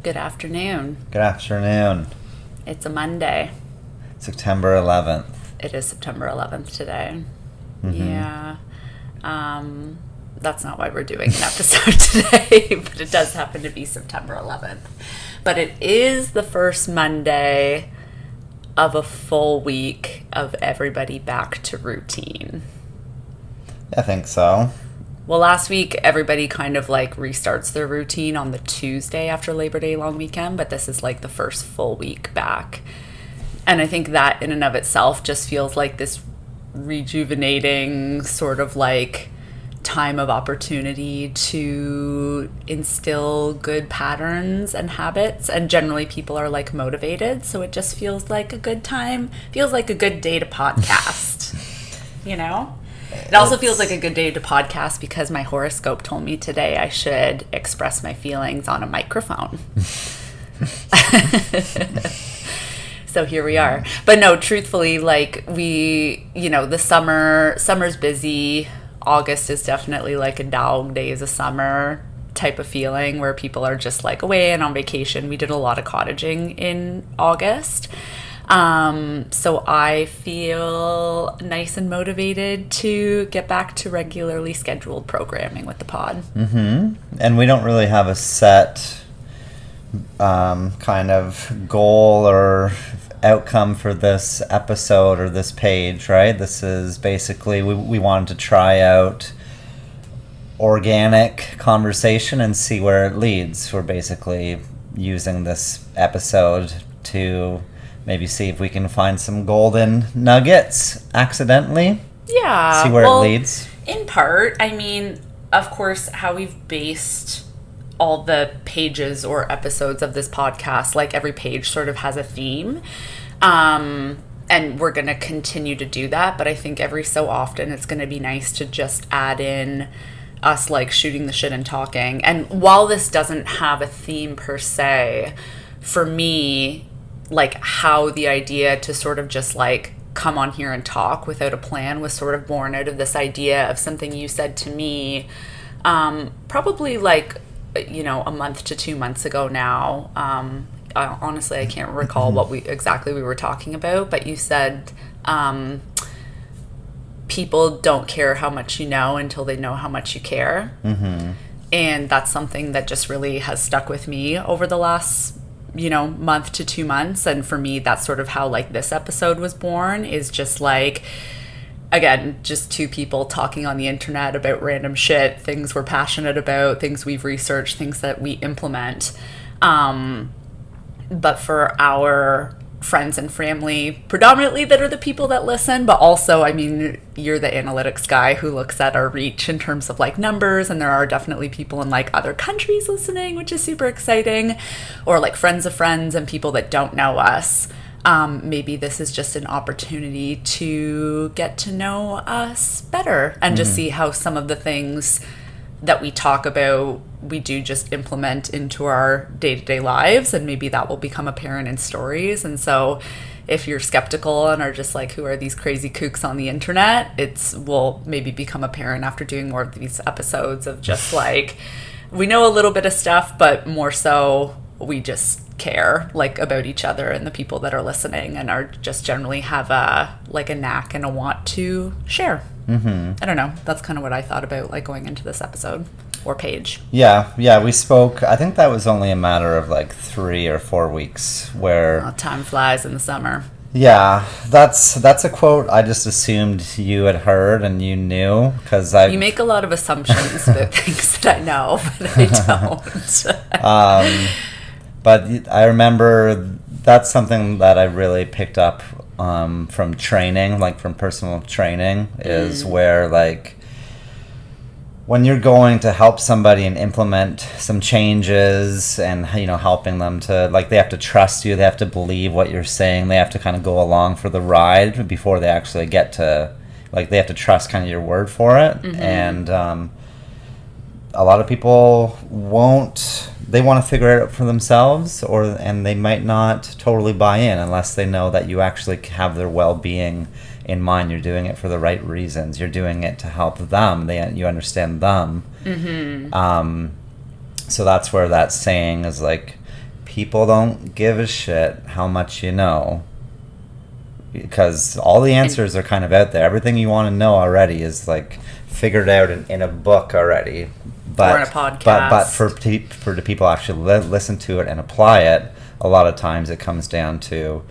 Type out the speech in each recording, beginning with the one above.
Good afternoon. Good afternoon. It's a Monday. September 11th. It is September 11th today. Mm-hmm. Yeah. That's not why we're doing an episode today, but it does happen to be September 11th. But it is the first Monday of a full week of everybody back to routine. I think so. Well, last week, everybody kind of like restarts their routine on the Tuesday after Labor Day long weekend, but this is like the first full week back. And I think that in and of itself just feels like this rejuvenating sort of like time of opportunity to instill good patterns and habits. And generally people are like motivated. So it just feels like a good time, feels like a good day to podcast, you know? It also feels like a good day to podcast because my horoscope told me today I should express my feelings on a microphone. So here we are. But no, truthfully, like the summer's busy. August is definitely like a dog days of summer type of feeling where people are just like away and on vacation. We did a lot of cottaging in August. So I feel nice and motivated to get back to regularly scheduled programming with the pod. Mm-hmm. And we don't really have a set kind of goal or outcome for this episode or this page, right? This is basically, we wanted to try out organic conversation and see where it leads. We're basically using this episode to maybe see if we can find some golden nuggets accidentally. Yeah. See where it leads. In part, I mean, of course, how we've based all the pages or episodes of this podcast, like every page sort of has a theme. And we're going to continue to do that. But I think every so often it's going to be nice to just add in us like shooting the shit and talking. And while this doesn't have a theme per se, for me, like how the idea to sort of just like come on here and talk without a plan was sort of born out of this idea of something you said to me, probably like, a month to 2 months ago now. Honestly, I can't recall what we were talking about, but you said, people don't care how much you know until they know how much you care. Mm-hmm. And that's something that just really has stuck with me over the last month to 2 months. And for me, that's sort of how like this episode was born, is just like, again, just two people talking on the internet about random shit, things we're passionate about, things we've researched, things that we implement. But for our friends and family, predominantly that are the people that listen, but also, I mean, you're the analytics guy who looks at our reach in terms of like numbers, and there are definitely people in like other countries listening, which is super exciting, or like friends of friends and people that don't know us. Maybe this is just an opportunity to get to know us better and just see how some of the things that we talk about, we do just implement into our day-to-day lives, and maybe that will become apparent in stories. And so if you're skeptical and are just like, who are these crazy kooks on the internet, will maybe become apparent after doing more of these episodes of just like, we know a little bit of stuff, but more so we just care like about each other and the people that are listening, and are just generally have a knack and a want to share. I don't know. That's kind of what I thought about like going into this episode or page. Yeah. We spoke. I think that was only a matter of like 3 or 4 weeks where time flies in the summer. Yeah, that's a quote I just assumed you had heard and you knew, because you make a lot of assumptions about things that I know, but I don't. But I remember that's something that I really picked up from training, like from personal training, is where like when you're going to help somebody and implement some changes and helping them to, like, they have to trust you, they have to believe what you're saying, they have to kind of go along for the ride before they actually get to, like, they have to trust kind of your word for it. And a lot of people won't. They want to figure it out for themselves, and they might not totally buy in unless they know that you actually have their well-being in mind. You're doing it for the right reasons. You're doing it to help them. You understand them. So that's where that saying is like, people don't give a shit how much you know, because all the answers are kind of out there. Everything you want to know already is like figured out in a book already. But, or in a podcast. But for the people actually listen to it and apply it, a lot of times it comes down to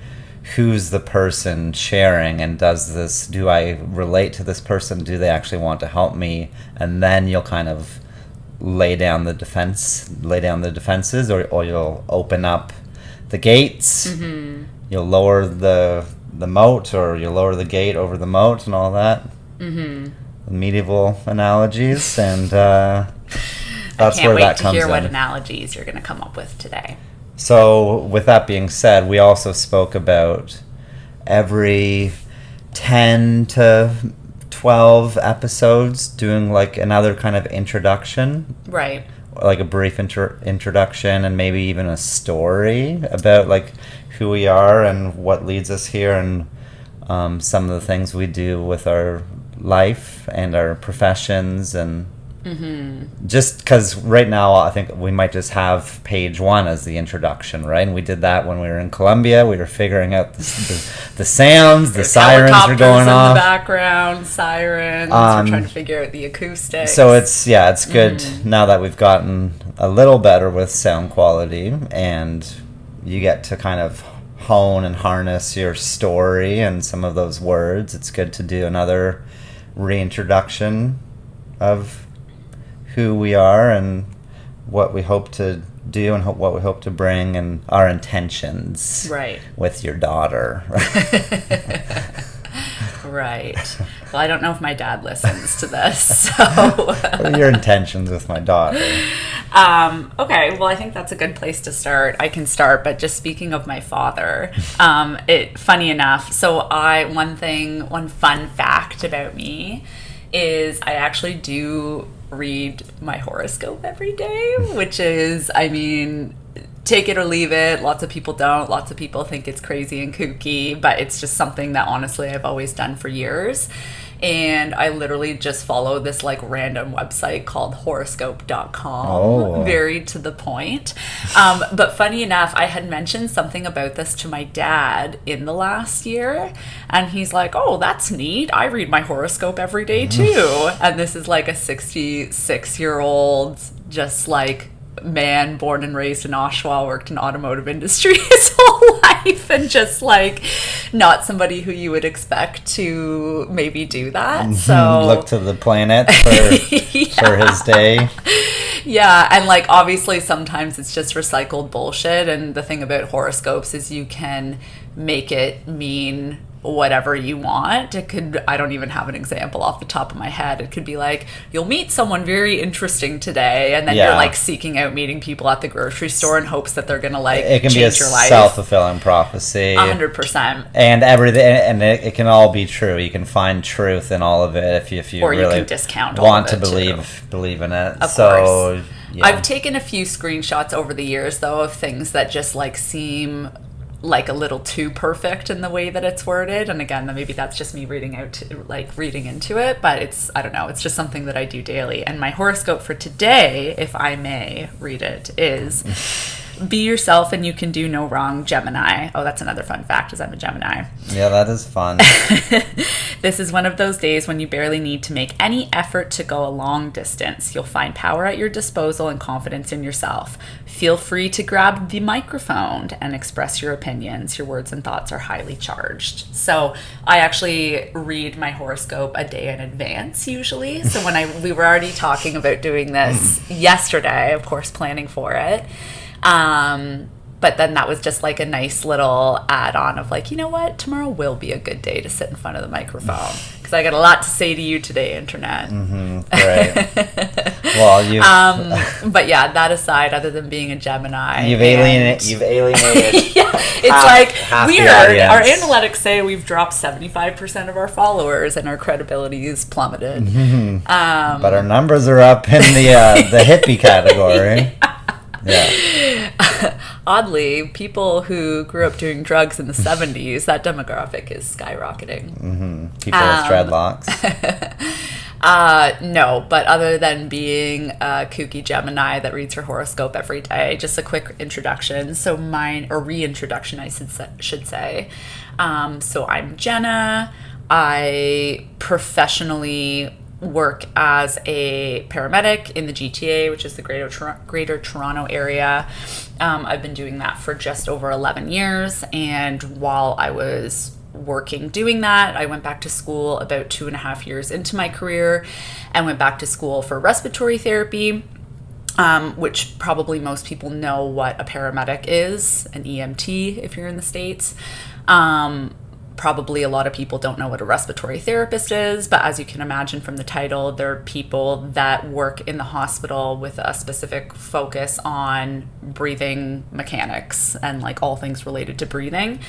who's the person sharing, and do I relate to this person? Do they actually want to help me? And then you'll kind of lay down the defenses, or you'll open up the gates. Mm-hmm. You'll lower the moat, or you'll lower the gate over the moat, and all that. Mm-hmm. Medieval analogies, and that's where that comes in. I can't wait to hear what analogies you're going to come up with today. So, with that being said, we also spoke about every 10 to 12 episodes doing like another kind of introduction. Right. Like a brief introduction, and maybe even a story about like who we are and what leads us here, and some of the things we do with our life and our professions, and just because right now I think we might just have page 1 as the introduction, right? And we did that when we were in Colombia. We were figuring out the sounds, the sirens are going off in the background, sirens. We're trying to figure out the acoustics. So it's good now that we've gotten a little better with sound quality, and you get to kind of hone and harness your story and some of those words. It's good to do another reintroduction of who we are and what we hope to do and what we hope to bring, and our intentions with your daughter. Right. Well, I don't know if my dad listens to this, so... What are your intentions with my daughter? Okay, well, I think that's a good place to start. I can start, but just speaking of my father, funny enough, so one fun fact about me is I actually do read my horoscope every day, which is, I mean, take it or leave it. Lots of people don't. Lots of people think it's crazy and kooky, but it's just something that honestly I've always done for years. And I literally just follow this like random website called horoscope.com. Very to the point. But funny enough, I had mentioned something about this to my dad in the last year. And he's like, oh, that's neat. I read my horoscope every day too. And this is like a 66-year-old, just like man born and raised in Oshawa, worked in automotive industry his whole life, and just like not somebody who you would expect to maybe do that. So look to the planet for his day. Yeah, and like obviously sometimes it's just recycled bullshit, and the thing about horoscopes is you can make it mean whatever you want. It could, I don't even have an example off the top of my head. It could be like, you'll meet someone very interesting today, and then you're like seeking out meeting people at the grocery store in hopes that they're gonna like it can change be a your life. Self-fulfilling prophecy. 100%. And everything, and it can all be true. You can find truth in all of it if you or really you can discount want all of to it believe in it. Of course. Yeah. I've taken a few screenshots over the years though of things that just like seem like a little too perfect in the way that it's worded, and again, maybe that's just me reading into it, but it's, I don't know, it's just something that I do daily. And my horoscope for today, if I may read it, is be yourself and you can do no wrong, Gemini. Oh, that's another fun fact, is I'm a Gemini. Yeah, that is fun. This is one of those days when you barely need to make any effort to go a long distance. You'll find power at your disposal and confidence in yourself. Feel free to grab the microphone and express your opinions. Your words and thoughts are highly charged. So I actually read my horoscope a day in advance usually. So when we were already talking about doing this yesterday, of course, planning for it. But then that was just like a nice little add-on of like, you know what? Tomorrow will be a good day to sit in front of the microphone because I got a lot to say to you today, Internet. Right. Well, but yeah, that aside, other than being a Gemini, you've alienated. Yeah, it's like weird. Our analytics say we've dropped 75% of our followers, and our credibility is plummeted. But our numbers are up in the hippie category. Yeah. Oddly, people who grew up doing drugs in the 70s, that demographic is skyrocketing. People with dreadlocks. No, but other than being a kooky Gemini that reads her horoscope every day, just a quick introduction. So reintroduction, I should say. So I'm Jenna. I professionally work as a paramedic in the GTA, which is the Greater Toronto area. I've been doing that for just over 11 years. And while I was doing that, I went back to school about 2.5 years into my career and went back to school for respiratory therapy, which probably most people know what a paramedic is, an EMT if you're in the States. Probably a lot of people don't know what a respiratory therapist is, but as you can imagine from the title, they're people that work in the hospital with a specific focus on breathing mechanics and like all things related to breathing.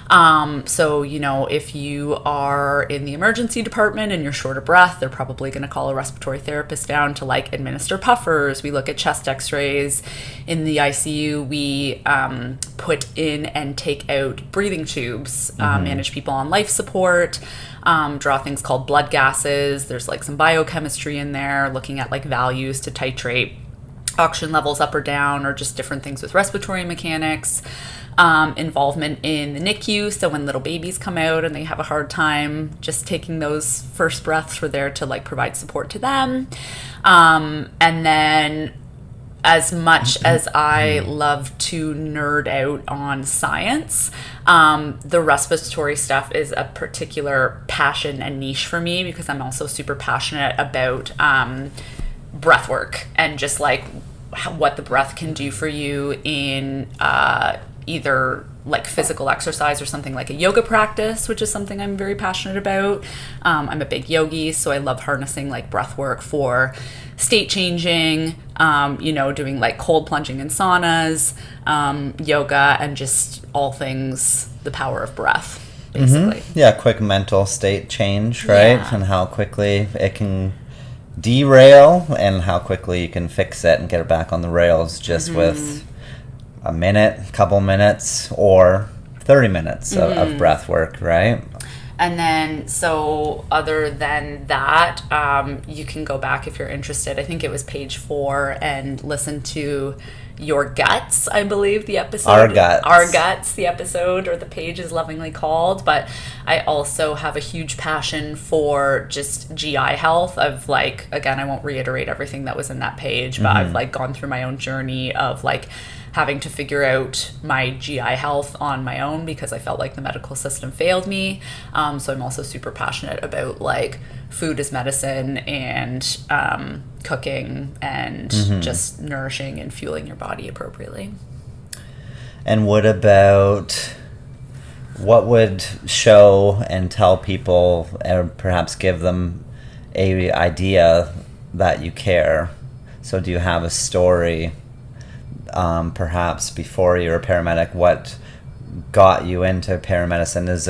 So, if you are in the emergency department and you're short of breath, they're probably going to call a respiratory therapist down to like administer puffers. We look at chest x-rays. In the ICU, we put in and take out breathing tubes, manage people on life support, draw things called blood gases. There's like some biochemistry in there, looking at like values to titrate oxygen levels up or down, or just different things with respiratory mechanics. Involvement in the NICU, so when little babies come out and they have a hard time just taking those first breaths, we're there to like provide support to them. And then as much as I love to nerd out on science, the respiratory stuff is a particular passion and niche for me because I'm also super passionate about breath work and just like what the breath can do for you in either like physical exercise or something like a yoga practice, which is something I'm very passionate about. I'm a big yogi, so I love harnessing like breath work for state changing, doing like cold plunging in saunas, yoga, and just all things the power of breath, basically. Yeah, quick mental state change, right? Yeah. And how quickly it can derail and how quickly you can fix it and get it back on the rails just with a minute, couple minutes, or 30 minutes of breath work, right? And then, so other than that, you can go back if you're interested. I think it was page 4 and listen to Your Guts, I believe the episode. Our Guts. Our Guts, the episode, or the page is lovingly called. But I also have a huge passion for just GI health. I've like, again, I won't reiterate everything that was in that page, but I've like gone through my own journey of like having to figure out my GI health on my own because I felt like the medical system failed me. So I'm also super passionate about like food as medicine and cooking and just nourishing and fueling your body appropriately. And what would show and tell people, or perhaps give them a idea that you care? So do you have a story, perhaps before you were a paramedic, what got you into paramedicine? Is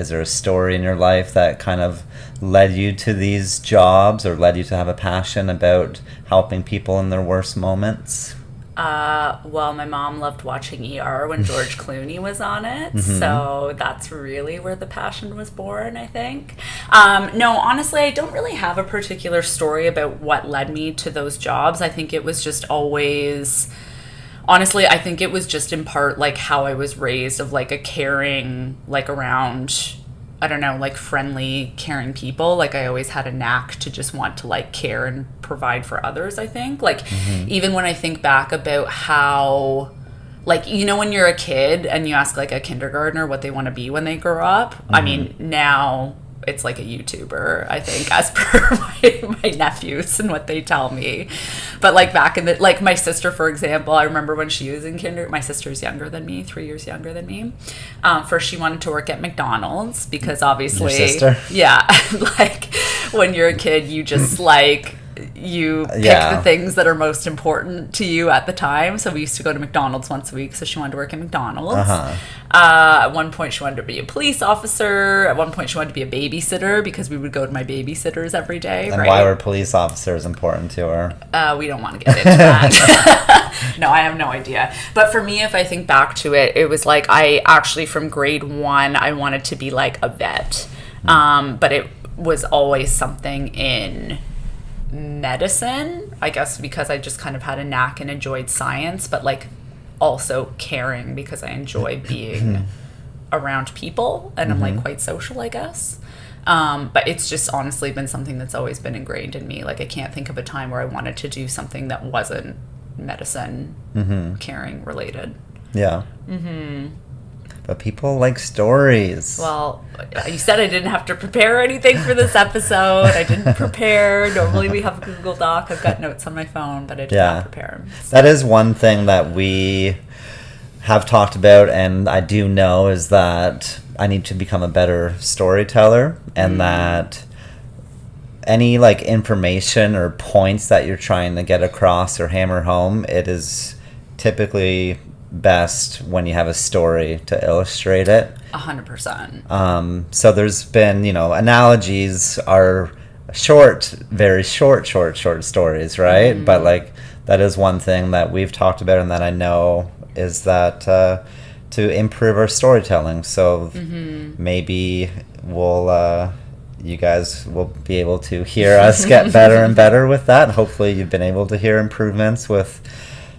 there a story in your life that kind of led you to these jobs or led you to have a passion about helping people in their worst moments? Well, my mom loved watching ER when George Clooney was on it, so that's really where the passion was born, I think. No, honestly, I don't really have a particular story about what led me to those jobs. I think it was just always... Honestly, I think it was just in part like how I was raised, of like a caring, like around, I don't know, like friendly, caring people. Like I always had a knack to just want to like care and provide for others, I think. Like even when I think back about how, like, when you're a kid and you ask like a kindergartner what they want to be when they grow up, I mean, now it's like a YouTuber, I think, as per my nephews and what they tell me. But like back in the, like my sister, for example, I remember when she was in my sister's younger than me, 3 years younger than me. First she wanted to work at McDonald's because obviously, your sister? Yeah, like when you're a kid, you just like, you pick the things that are most important to you at the time. So we used to go to McDonald's once a week, so she wanted to work at McDonald's. At one point she wanted to be a police officer. At one point she wanted to be a babysitter because we would go to my babysitters every day. And why were police officers important to her? We don't want to get into that. No, I have no idea. But for me, if I think back to it, it was like I actually from grade 1 I wanted to be like a vet. But was always something in medicine, I guess because I just kind of had a knack and enjoyed science, but like also caring because I enjoy being around people and I'm like quite social, I guess. But it's just honestly been something that's always been ingrained in me. Like I can't think of a time where I wanted to do something that wasn't medicine caring related. Yeah. But people like stories. Well, you said I didn't have to prepare anything for this episode. I didn't prepare. Normally we have a Google Doc. I've got notes on my phone, but I did not prepare. So. That is one thing that we have talked about, and I do know, is that I need to become a better storyteller, and that any like information or points that you're trying to get across or hammer home, it is typically best when you have a story to illustrate it. 100%. So there's been, analogies are very short stories, right? But like that is one thing that we've talked about and that I know is that to improve our storytelling. So maybe you guys will be able to hear us get better and better with that. Hopefully you've been able to hear improvements with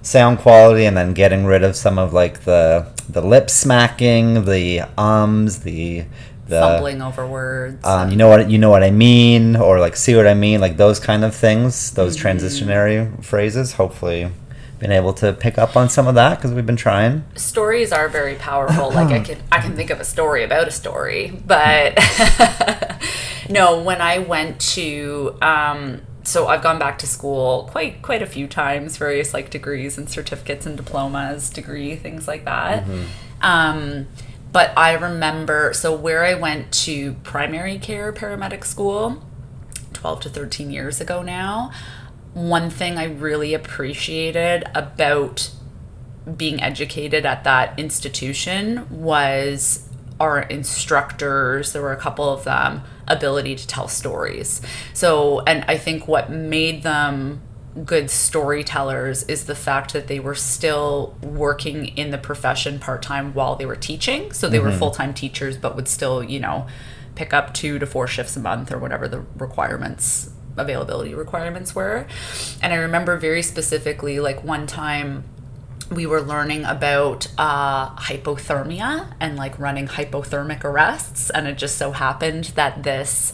sound quality, and then getting rid of some of like the lip smacking, the the fumbling over words. You know what I mean, or like see what I mean, like those kind of things, those transitionary phrases. Hopefully been able to pick up on some of that because we've been trying. Stories are very powerful. Like I can think of a story about a story, but no, when I went to so I've gone back to school quite a few times, various like degrees and certificates and diplomas, things like that. But I remember, so where I went to primary care paramedic school 12 to 13 years ago now, one thing I really appreciated about being educated at that institution was our instructors, there were a couple of them, ability to tell stories. So, and I think what made them good storytellers is the fact that they were still working in the profession part-time while they were teaching. So they were full-time teachers, but would still, pick up 2 to 4 shifts a month or whatever the availability requirements were. And I remember very specifically, like one time we were learning about hypothermia and like running hypothermic arrests, and it just so happened that this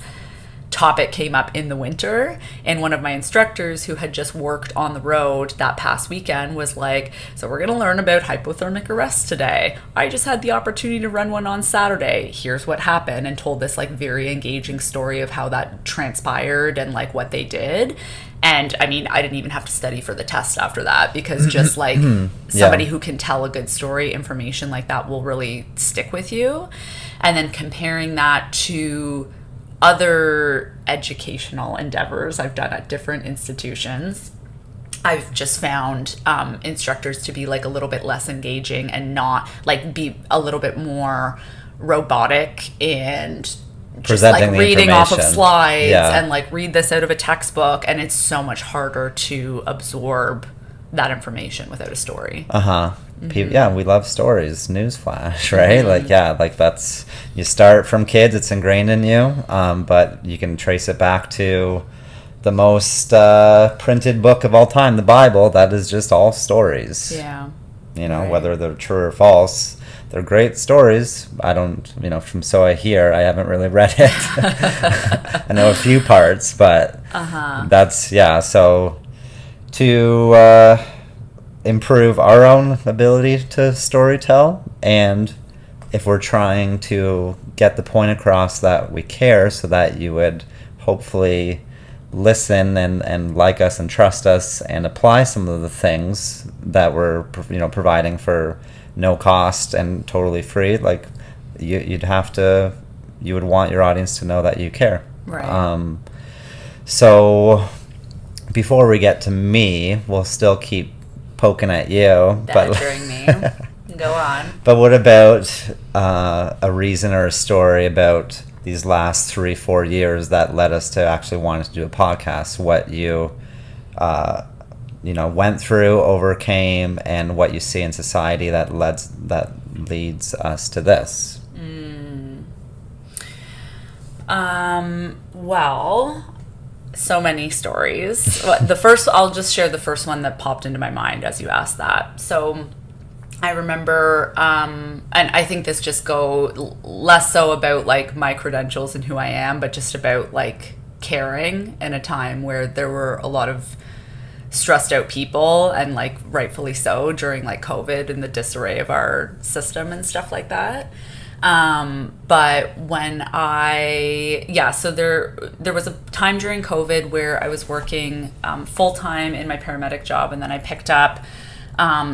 topic came up in the winter, and one of my instructors who had just worked on the road that past weekend was like, so we're going to learn about hypothermic arrests today. I just had the opportunity to run one on Saturday. Here's what happened, and told this like very engaging story of how that transpired and like what they did. And I mean, I didn't even have to study for the test after that, because just like somebody who can tell a good story, information like that will really stick with you. And then comparing that to other educational endeavors I've done at different institutions, I've just found instructors to be like a little bit less engaging and not like be a little bit more robotic and just presenting like reading off of slides Yeah. and like read this out of a textbook, and it's so much harder to absorb that information without a story. Yeah, we love stories. Newsflash, right? Like that's, you start from kids, it's ingrained in you, but you can trace it back to the most printed book of all time, the Bible. That is just all stories. Yeah. Right. Whether they're true or false, they're great stories. I don't, from so I hear, I haven't really read it. I know a few parts, but that's, so to improve our own ability to storytell, and if we're trying to get the point across that we care, so that you would hopefully listen and like us and trust us and apply some of the things that we're providing for no cost and totally free, like you would want your audience to know that you care. Right. So before we get to me, we'll still keep poking at you, badgering me. Go on. But what about a reason or a story about these last 3-4 years that led us to actually wanting to do a podcast? What you went through, overcame, and what you see in society that leads us to this. Well, so many stories. The first, I'll just share the first one that popped into my mind as you asked that. So I remember, and I think this just go less so about like my credentials and who I am, but just about like caring in a time where there were a lot of stressed out people, and like rightfully so, during like COVID and the disarray of our system and stuff like that. But when so there was a time during COVID where I was working full time in my paramedic job, and then I picked up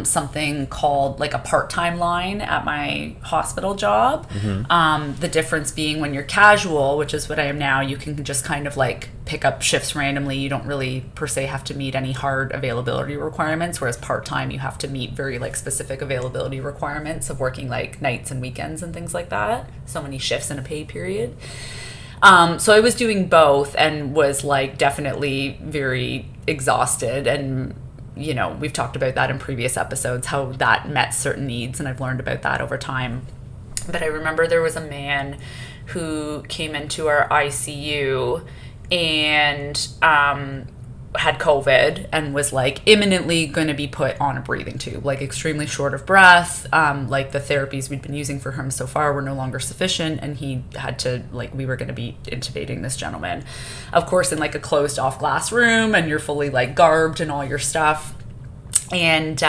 something called like a part-time line at my hospital job. The difference being when you're casual, which is what I am now, you can just kind of like pick up shifts randomly. You don't really per se have to meet any hard availability requirements, whereas part-time you have to meet very like specific availability requirements of working like nights and weekends and things like that. So many shifts in a pay period. So I was doing both and was like definitely very exhausted, and you know, we've talked about that in previous episodes, how that met certain needs, and I've learned about that over time. But I remember there was a man who came into our ICU and had COVID and was like imminently going to be put on a breathing tube, like extremely short of breath. Like the therapies we'd been using for him so far were no longer sufficient, and he had to, like, we were going to be intubating this gentleman, of course, in like a closed off glass room, and you're fully like garbed and all your stuff. And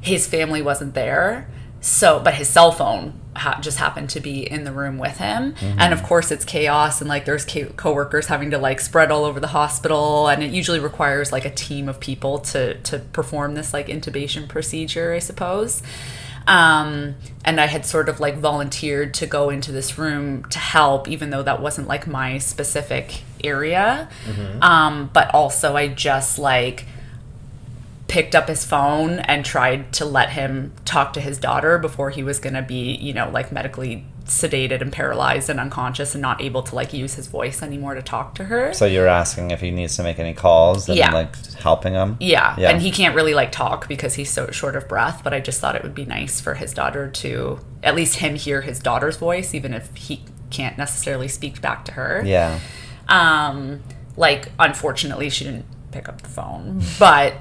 his family wasn't there. So, but his cell phone just happened to be in the room with him. And of course it's chaos, and like there's coworkers having to like spread all over the hospital, and it usually requires like a team of people to perform this like intubation procedure, I suppose. And I had sort of like volunteered to go into this room to help, even though that wasn't like my specific area. But also I just like picked up his phone and tried to let him talk to his daughter before he was going to be, you know, like medically sedated and paralyzed and unconscious and not able to like use his voice anymore to talk to her. So you're asking if he needs to make any calls and like helping him? Yeah. And he can't really like talk because he's so short of breath, but I just thought it would be nice for his daughter to at least him hear his daughter's voice, even if he can't necessarily speak back to her. Yeah. Like, unfortunately, she didn't pick up the phone, but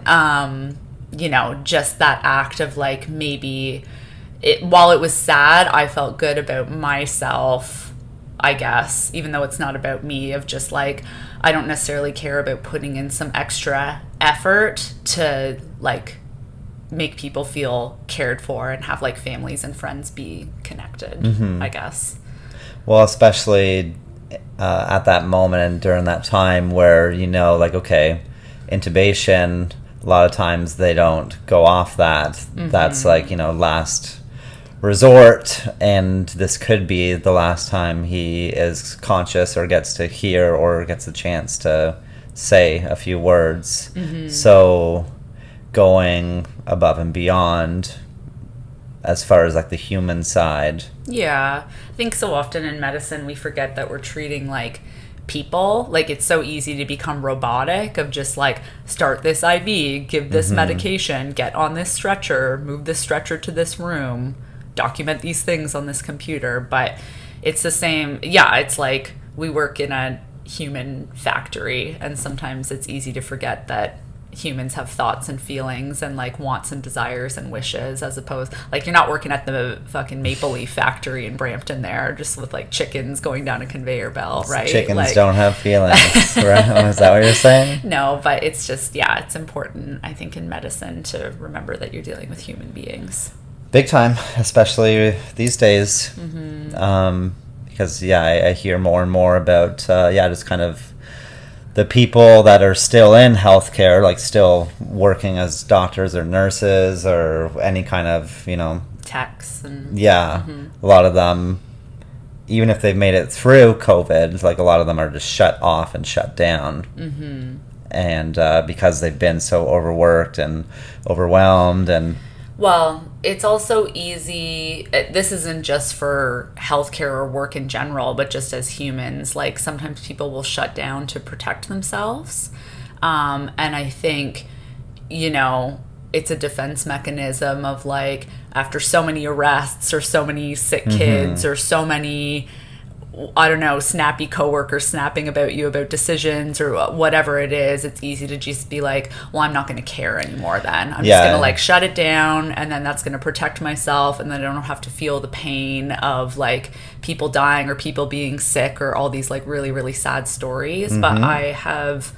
you know, just that act of like, maybe while it was sad, I felt good about myself, I guess, even though it's not about me, of just like, I don't necessarily care about putting in some extra effort to like make people feel cared for and have like families and friends be connected, I guess. Well, especially at that moment and during that time where, you know, like, okay, intubation, a lot of times they don't go off that. That's like, you know, last resort, and this could be the last time he is conscious or gets to hear or gets a chance to say a few words. So going above and beyond as far as like the human side. Yeah, I think so often in medicine we forget that we're treating like people. Like, it's so easy to become robotic, of just like, start this IV, give this medication, get on this stretcher, move this stretcher to this room, document these things on this computer. But it's the same. Yeah, it's like we work in a human factory, and sometimes it's easy to forget that humans have thoughts and feelings and like wants and desires and wishes, as opposed, like, you're not working at the fucking Maple Leaf factory in Brampton there just with like chickens going down a conveyor belt, right? Chickens like, don't have feelings, right? Is that what you're saying? No, but it's just, yeah, it's important, I think, in medicine to remember that you're dealing with human beings. Big time, especially these days. Because I hear more and more about just kind of the people that are still in healthcare, like still working as doctors or nurses or any kind of, you know, techs and a lot of them, even if they've made it through COVID, like a lot of them are just shut off and shut down. And because they've been so overworked and overwhelmed. And well, it's also easy. This isn't just for healthcare or work in general, but just as humans, like sometimes people will shut down to protect themselves. And I think, you know, it's a defense mechanism of like, after so many arrests or so many sick kids or so many I don't know, snappy coworkers snapping about you about decisions or whatever it is, it's easy to just be like, well, I'm not going to care anymore then. I'm just going to like shut it down, and then that's going to protect myself, and then I don't have to feel the pain of like people dying or people being sick or all these like really, really sad stories. But I have...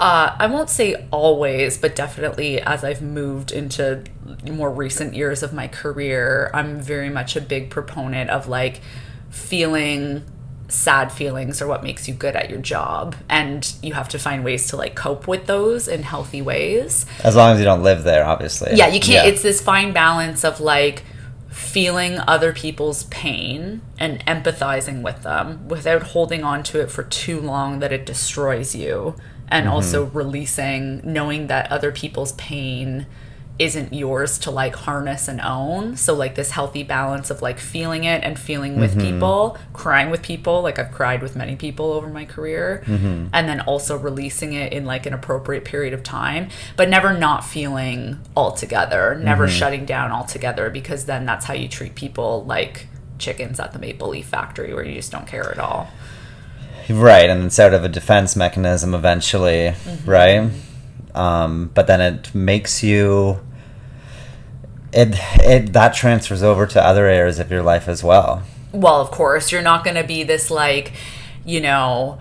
I won't say always, but definitely as I've moved into more recent years of my career, I'm very much a big proponent of like feeling sad feelings are what makes you good at your job. And you have to find ways to like cope with those in healthy ways. As long as you don't live there, obviously. Yeah, you can't. Yeah. It's this fine balance of like feeling other people's pain and empathizing with them without holding on to it for too long that it destroys you. And also releasing, knowing that other people's pain isn't yours to like harness and own. So like this healthy balance of like feeling it and feeling with people, crying with people. Like I've cried with many people over my career. And then also releasing it in like an appropriate period of time, but never not feeling altogether, never shutting down altogether, because then that's how you treat people like chickens at the Maple Leaf factory where you just don't care at all. Right, and it's out of a defense mechanism eventually, right? But then it makes you... It that transfers over to other areas of your life as well. Well, of course, you're not going to be this like, you know,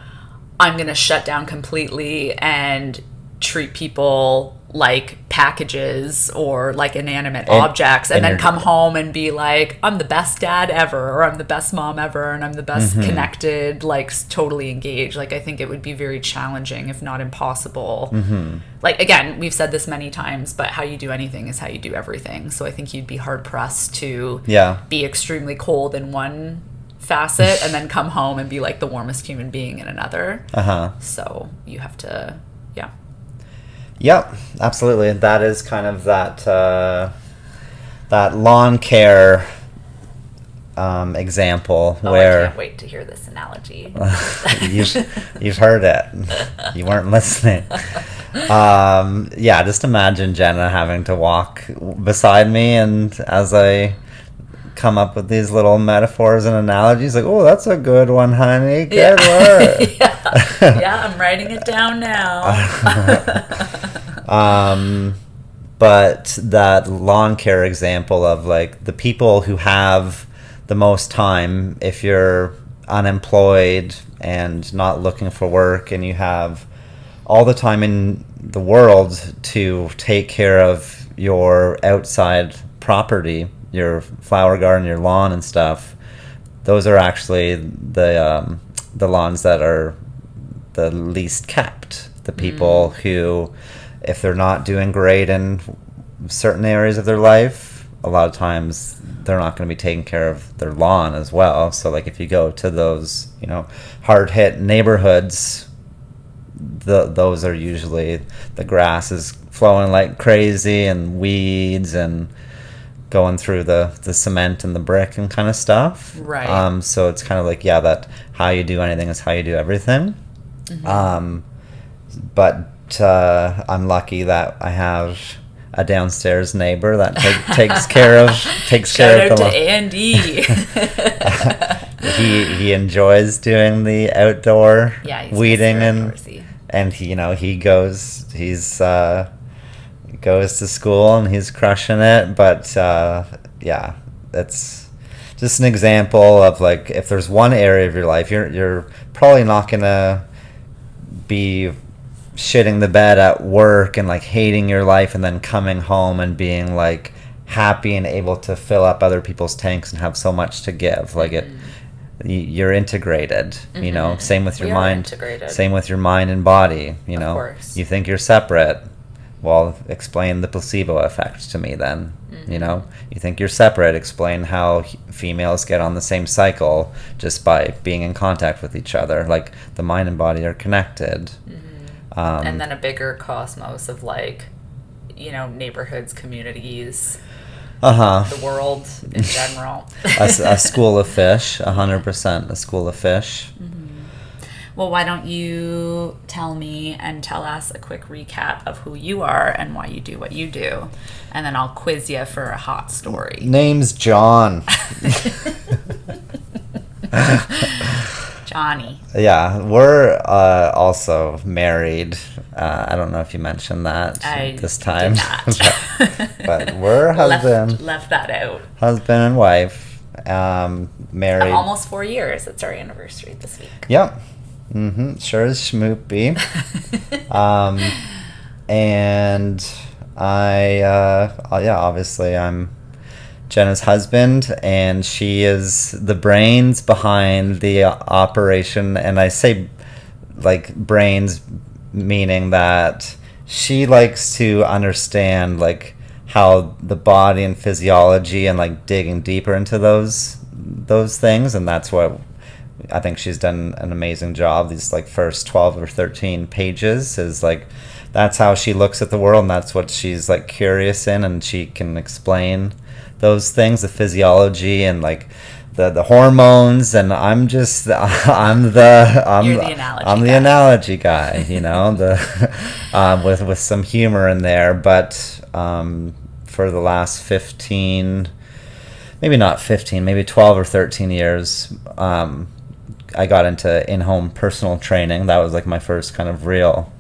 I'm going to shut down completely and treat people like packages or like inanimate objects and then come home and be like, I'm the best dad ever, or I'm the best mom ever, and I'm the best connected, like totally engaged. Like I think it would be very challenging, if not impossible. Like again, we've said this many times, but how you do anything is how you do everything. So I think you'd be hard pressed to be extremely cold in one facet and then come home and be like the warmest human being in another. So you have to Yep, absolutely. That is kind of that lawn care example where... I can't wait to hear this analogy. You've heard it. You weren't listening. Just imagine Jenna having to walk beside me, and as I come up with these little metaphors and analogies, like, oh, that's a good one, honey. Good work. I'm writing it down now. But that lawn care example of like the people who have the most time, if you're unemployed and not looking for work and you have all the time in the world to take care of your outside property, your flower garden, your lawn and stuff, those are actually the lawns that are the least kept. The people who, if they're not doing great in certain areas of their life, a lot of times they're not going to be taking care of their lawn as well. So like if you go to those, you know, hard-hit neighborhoods, those are usually, the grass is flowing like crazy and weeds and going through the cement and the brick and kind of stuff. Right. So it's kind of like, that how you do anything is how you do everything. But I'm lucky that I have a downstairs neighbor that takes care of Shout out to Andy. He enjoys doing the outdoor weeding and he goes to school and he's crushing it. But that's just an example of like, if there's one area of your life, you're probably not gonna be shitting the bed at work and like hating your life and then coming home and being like happy and able to fill up other people's tanks and have so much to give. Like you're integrated, you know. Same with your mind. Same with your mind and body, you know. Of course. You think you're separate. Well, explain the placebo effect to me then. You know, you think you're separate, explain how females get on the same cycle just by being in contact with each other. Like the mind and body are connected. And then a bigger cosmos of like, you know, neighborhoods, communities, the world in general. a school of fish, 100% a school of fish. Well, why don't you tell me and tell us a quick recap of who you are and why you do what you do, and then I'll quiz you for a hot story. Name's John. Johnny. Yeah, we're also married. I don't know if you mentioned that I this time. did not. But we're Left that out. husband and wife, married. Of almost 4 years. It's our anniversary this week. Yep. Sure as schmoopy. And obviously I'm Jenna's husband, and she is the brains behind the operation. And I say like brains meaning that she likes to understand like how the body and physiology and like digging deeper into those things, and that's what I think she's done an amazing job. These like first 12 or 13 pages is like that's how she looks at the world, and that's what she's like curious in, and she can explain those things, the physiology and like the hormones. And I'm the analogy guy, you know, with some humor in there. But for the last 15, maybe not 15, maybe 12 or 13 years, I got into in-home personal training. That was like my first kind of real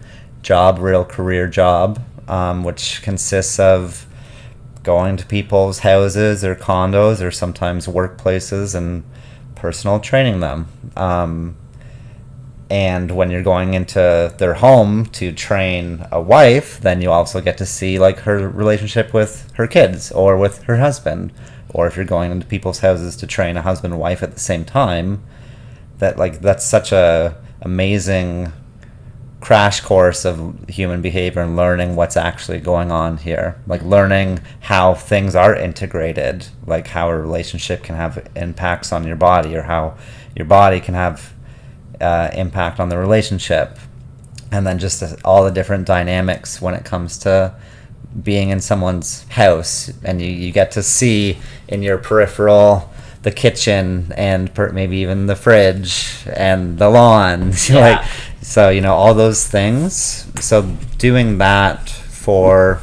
career job, which consists of going to people's houses or condos or sometimes workplaces and personal training them. And when you're going into their home to train a wife, then you also get to see like her relationship with her kids or with her husband. Or if you're going into people's houses to train a husband and wife at the same time, that's such a amazing crash course of human behavior and learning what's actually going on here, like learning how things are integrated, like how a relationship can have impacts on your body, or how your body can have impact on the relationship, and then just all the different dynamics when it comes to being in someone's house. And you get to see in your peripheral the kitchen and maybe even the fridge and the lawn. Like, so, you know, all those things. So doing that for,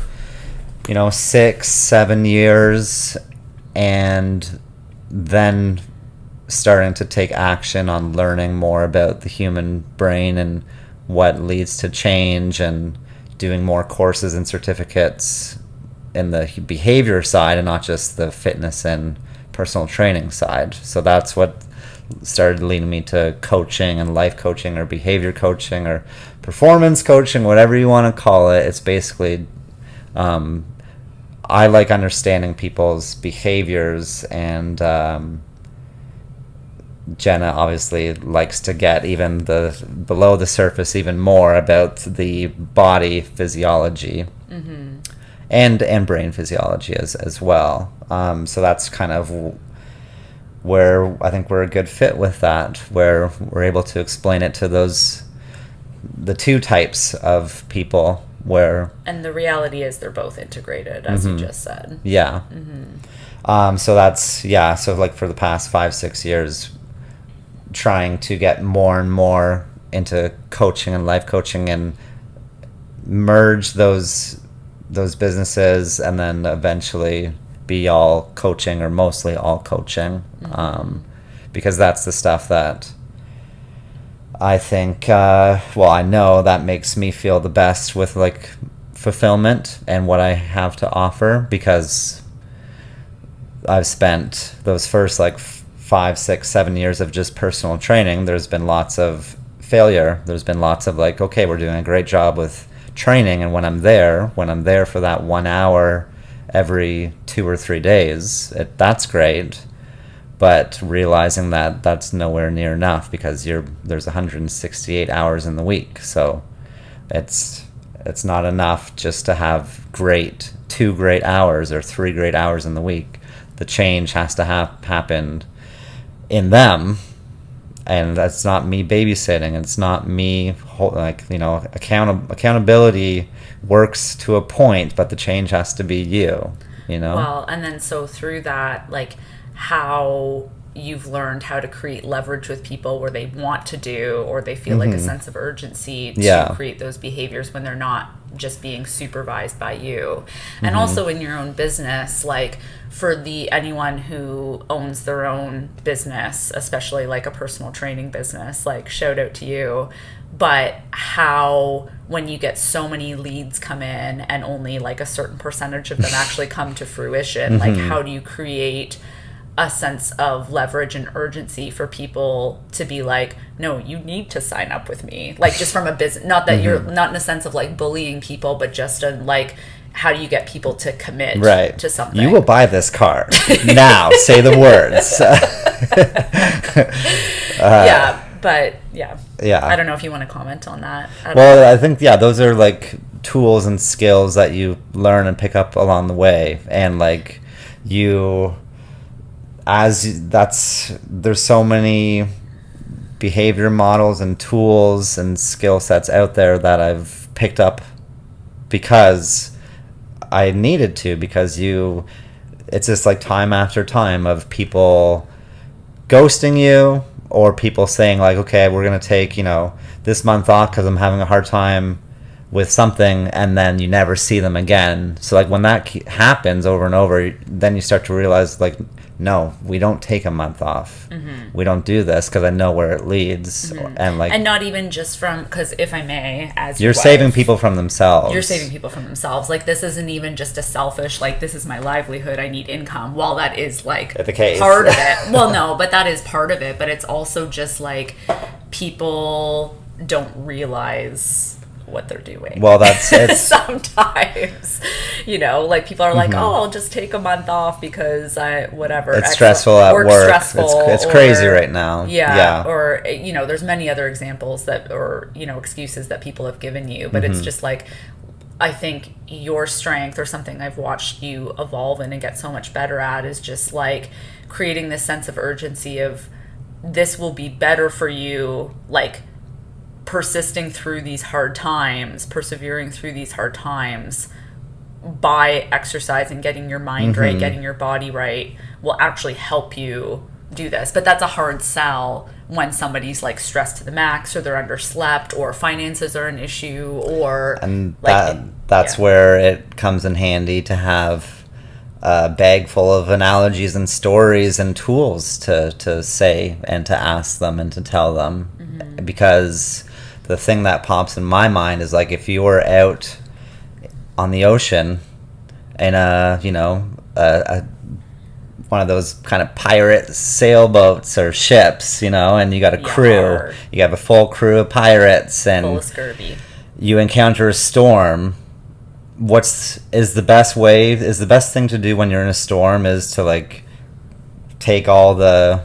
6-7 years, and then starting to take action on learning more about the human brain and what leads to change, and doing more courses and certificates in the behavior side and not just the fitness and personal training side. So that's what started leading me to coaching and life coaching or behavior coaching or performance coaching, whatever you want to call it. It's basically, I like understanding people's behaviors, and Jenna obviously likes to get even below the surface even more about the body physiology. Mm-hmm. and brain physiology as well. So that's kind of where I think we're a good fit with that, where we're able to explain it to the two types of people where... And the reality is they're both integrated, as you just said. Yeah. Mm-hmm. So that's, so like for the past 5-6 years, trying to get more and more into coaching and life coaching and merge those businesses, and then eventually be all coaching or mostly all coaching, because that's the stuff that I think, I know that makes me feel the best with like fulfillment and what I have to offer, because I've spent those first like 5, 6, 7 years of just personal training. There's been lots of failure. There's been lots of like, okay, we're doing a great job with training, and when I'm there for that 1 hour every 2 or 3 days, that's great. But realizing that that's nowhere near enough, because there's 168 hours in the week, so it's not enough just to have 2 great hours or 3 great hours in the week. The change has to happen in them, and that's not me babysitting. It's not me accountability works to a point, but the change has to be you know. Well, and then so through that, like, how you've learned how to create leverage with people where they want to do, or they feel like a sense of urgency to create those behaviors when they're not just being supervised by you. And also in your own business, like for anyone who owns their own business, especially like a personal training business, like shout out to you. But how, when you get so many leads come in and only like a certain percentage of them actually come to fruition, like how do you create a sense of leverage and urgency for people to be like, no, you need to sign up with me, like just from a business, not that you're not in a sense of like bullying people, but just in like, how do you get people to commit to something? You will buy this car now. Say the words. I don't know if you want to comment on that. I think those are like tools and skills that you learn and pick up along the way, and like there's so many behavior models and tools and skill sets out there that I've picked up because I needed to, because it's just like time after time of people ghosting you, or people saying like, okay, we're going to take, this month off because I'm having a hard time with something, and then you never see them again. So like when that happens over and over, then you start to realize like, no, we don't take a month off. We don't do this because I know where it leads. And not even just from, because if I may, as you're saving people from themselves. You're saving people from themselves. Like this isn't even just a selfish, like this is my livelihood, I need income. While that is like the case. Part of it. Well, no, but that is part of it. But it's also just like people don't realize what they're doing. Well, it's sometimes, like people are like, oh, I'll just take a month off because whatever. It's stressful at work. Stressful, it's crazy right now. Yeah. Or, there's many other examples or excuses that people have given you, but it's just like, I think your strength, or something I've watched you evolve in and get so much better at, is just like creating this sense of urgency of this will be better for you, like persevering through these hard times by exercising, getting your mind right, getting your body right, will actually help you do this. But that's a hard sell when somebody's like stressed to the max, or they're underslept, or finances are an issue, or that's where it comes in handy to have a bag full of analogies and stories and tools to say and to ask them and to tell them. Because the thing that pops in my mind is like, if you were out on the ocean in one of those kind of pirate sailboats or ships, and you got a crew, you have a full crew of pirates, and full of scurvy. You encounter a storm. Is the best thing to do when you're in a storm is to like take all the,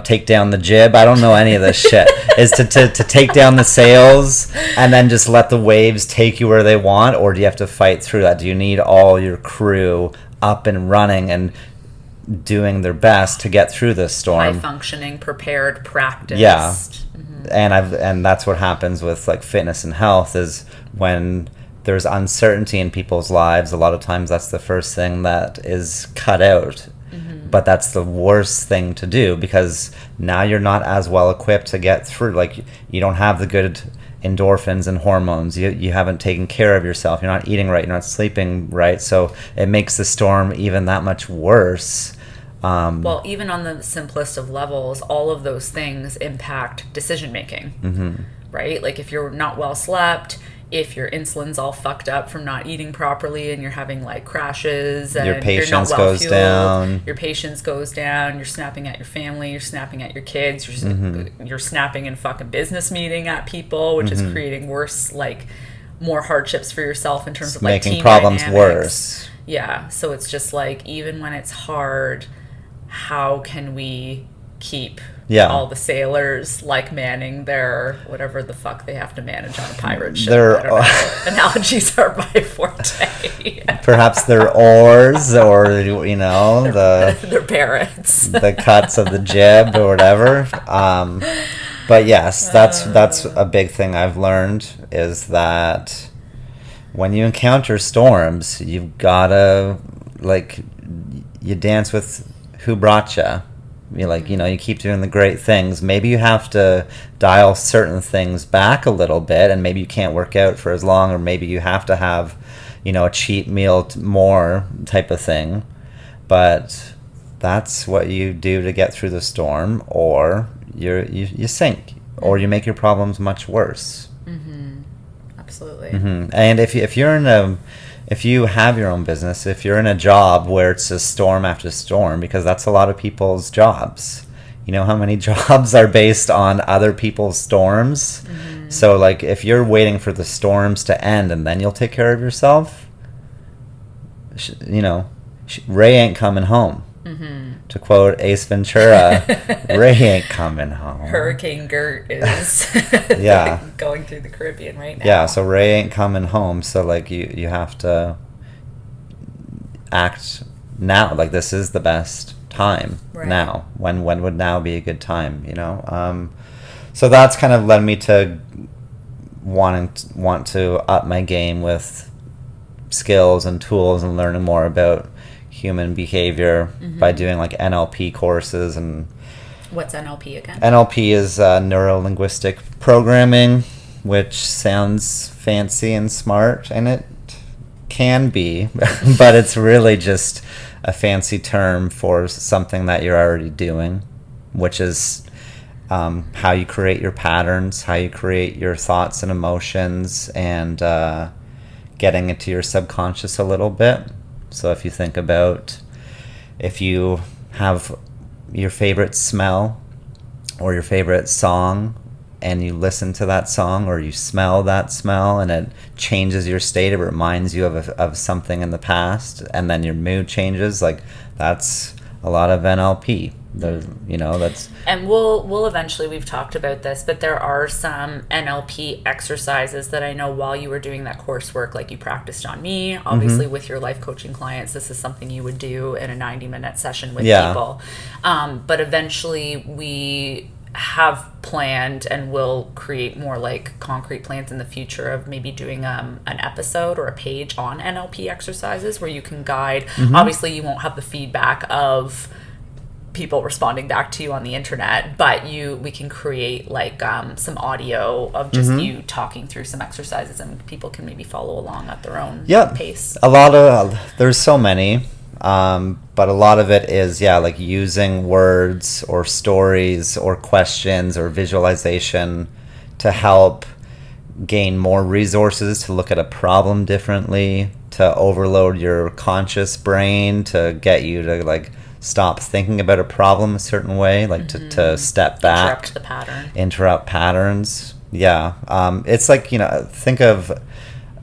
take down the jib. I don't know any of this shit. Is to take down the sails and then just let the waves take you where they want? Or do you have to fight through that? Do you need all your crew up and running and doing their best to get through this storm? High functioning, prepared, practiced. Yeah. And that's what happens with like fitness and health, is when there's uncertainty in people's lives, a lot of times that's the first thing that is cut out. But that's the worst thing to do, because now you're not as well equipped to get through. Like, you don't have the good endorphins and hormones. You haven't taken care of yourself. You're not eating right. You're not sleeping right. So it makes the storm even that much worse. Well, even on the simplest of levels, all of those things impact decision making, right? Like if you're not well slept, if your insulin's all fucked up from not eating properly and you're having like crashes, and your patience you're not well goes fueled, down. Your patience goes down. You're snapping at your family. You're snapping at your kids. You're snapping in fucking business meeting at people, which is creating worse, like more hardships for yourself in terms of like making team problems dynamics. worse. Yeah. So it's just like, even when it's hard, how can we keep all the sailors like manning their whatever the fuck they have to manage on a pirate ship? Analogies are my forte. Perhaps their oars, or their parents, the cuts of the jib or whatever. But yes, that's a big thing I've learned, is that when you encounter storms, you've gotta you dance with who brought you. You keep doing the great things. Maybe you have to dial certain things back a little bit, and maybe you can't work out for as long, or maybe you have to have, a cheat meal more type of thing. But that's what you do to get through the storm, or you sink, or you make your problems much worse. Absolutely. And if you have your own business, if you're in a job where it's just storm after storm, because that's a lot of people's jobs. You know how many jobs are based on other people's storms? So, like, if you're waiting for the storms to end and then you'll take care of yourself, Ray ain't coming home. To quote Ace Ventura, Ray ain't coming home. Hurricane Gert is going through the Caribbean right now. Yeah, so Ray ain't coming home. So, like, you have to act now. Like, this is the best time now. When would now be a good time, So that's kind of led me to want to up my game with skills and tools and learning more about human behavior by doing like NLP courses. And what's NLP again? NLP is neuro-linguistic programming, which sounds fancy and smart, and it can be, but it's really just a fancy term for something that you're already doing, which is how you create your patterns, how you create your thoughts and emotions, and getting into your subconscious a little bit. So if you think about, if you have your favorite smell or your favorite song, and you listen to that song or you smell that smell and it changes your state, it reminds you of something in the past, and then your mood changes, like, that's a lot of NLP. That's... And we'll eventually, we've talked about this, but there are some NLP exercises that I know while you were doing that coursework, like you practiced on me, obviously with your life coaching clients, this is something you would do in a 90-minute session with people. But eventually we have planned and will create more like concrete plans in the future of maybe doing an episode or a page on NLP exercises where you can guide. Obviously you won't have the feedback of people responding back to you on the internet, but we can create like some audio of just you talking through some exercises, and people can maybe follow along at their own pace. There's so many, but a lot of it is like using words or stories or questions or visualization to help gain more resources to look at a problem differently, to overload your conscious brain, to get you to like stop thinking about a problem a certain way, like to step back, interrupt patterns. It's like, think of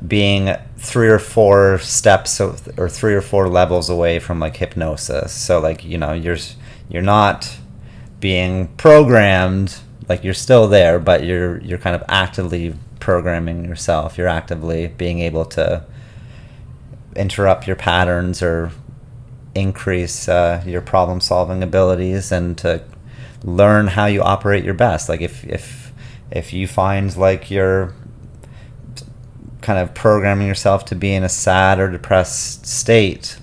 being 3 or 4 steps or 3 or 4 levels away from like hypnosis. So like, you're not being programmed, like you're still there, but you're kind of actively programming yourself. You're actively being able to interrupt your patterns or increase your problem solving abilities, and to learn how you operate your best. Like if you find like you're kind of programming yourself to be in a sad or depressed state,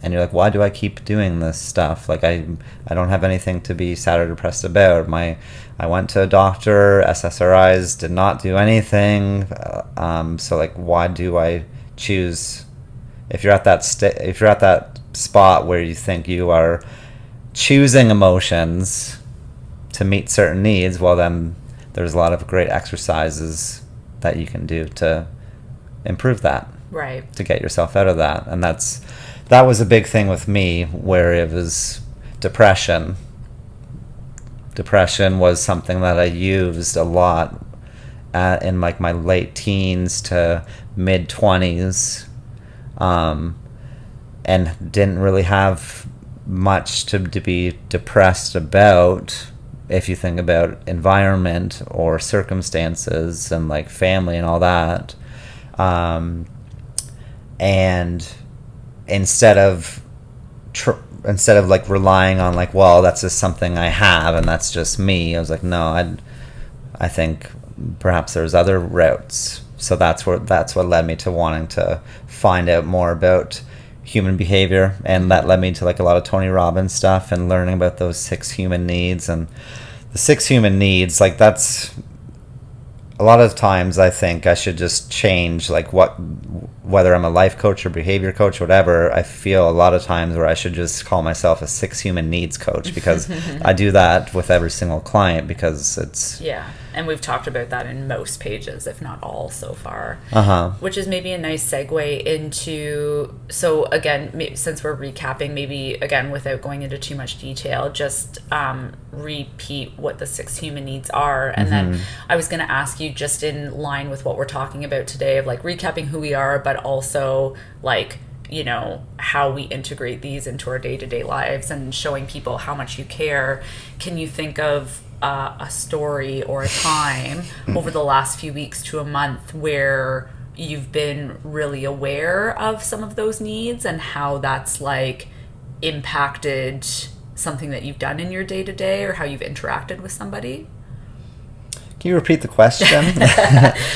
and you're like, why do I keep doing this stuff? Like I don't have anything to be sad or depressed about. I went to a doctor, SSRIs did not do anything. So like, why do I choose? If you're at that spot where you think you are choosing emotions to meet certain needs, well then there's a lot of great exercises that you can do to improve that, right, to get yourself out of that. And that was a big thing with me, where it was depression was something that I used a lot in like my late teens to mid 20s, and didn't really have much to be depressed about if you think about environment or circumstances and like family and all that. And instead of like relying on like, well, that's just something I have and that's just me, I was like, no, I think perhaps there's other routes. So that's what led me to wanting to find out more about human behavior, and that led me to like a lot of Tony Robbins stuff and learning about those 6 human needs. And the 6 human needs, like, that's a lot of times I think I should just change, like, whether I'm a life coach or behavior coach, whatever. I feel a lot of times where I should just call myself a 6 human needs coach, because I do that with every single client, because it's... Yeah, and we've talked about that in most pages, if not all so far. Which is maybe a nice segue into, so again, since we're recapping, maybe again without going into too much detail, just repeat what the 6 human needs are. And then I was going to ask you, just in line with what we're talking about today, of like recapping who we are, but also like, you know, how we integrate these into our day-to-day lives and showing people how much you care. Can you think of a story or a time over the last few weeks to a month where you've been really aware of some of those needs and how that's like impacted something that you've done in your day-to-day or how you've interacted with somebody? Can you repeat the question?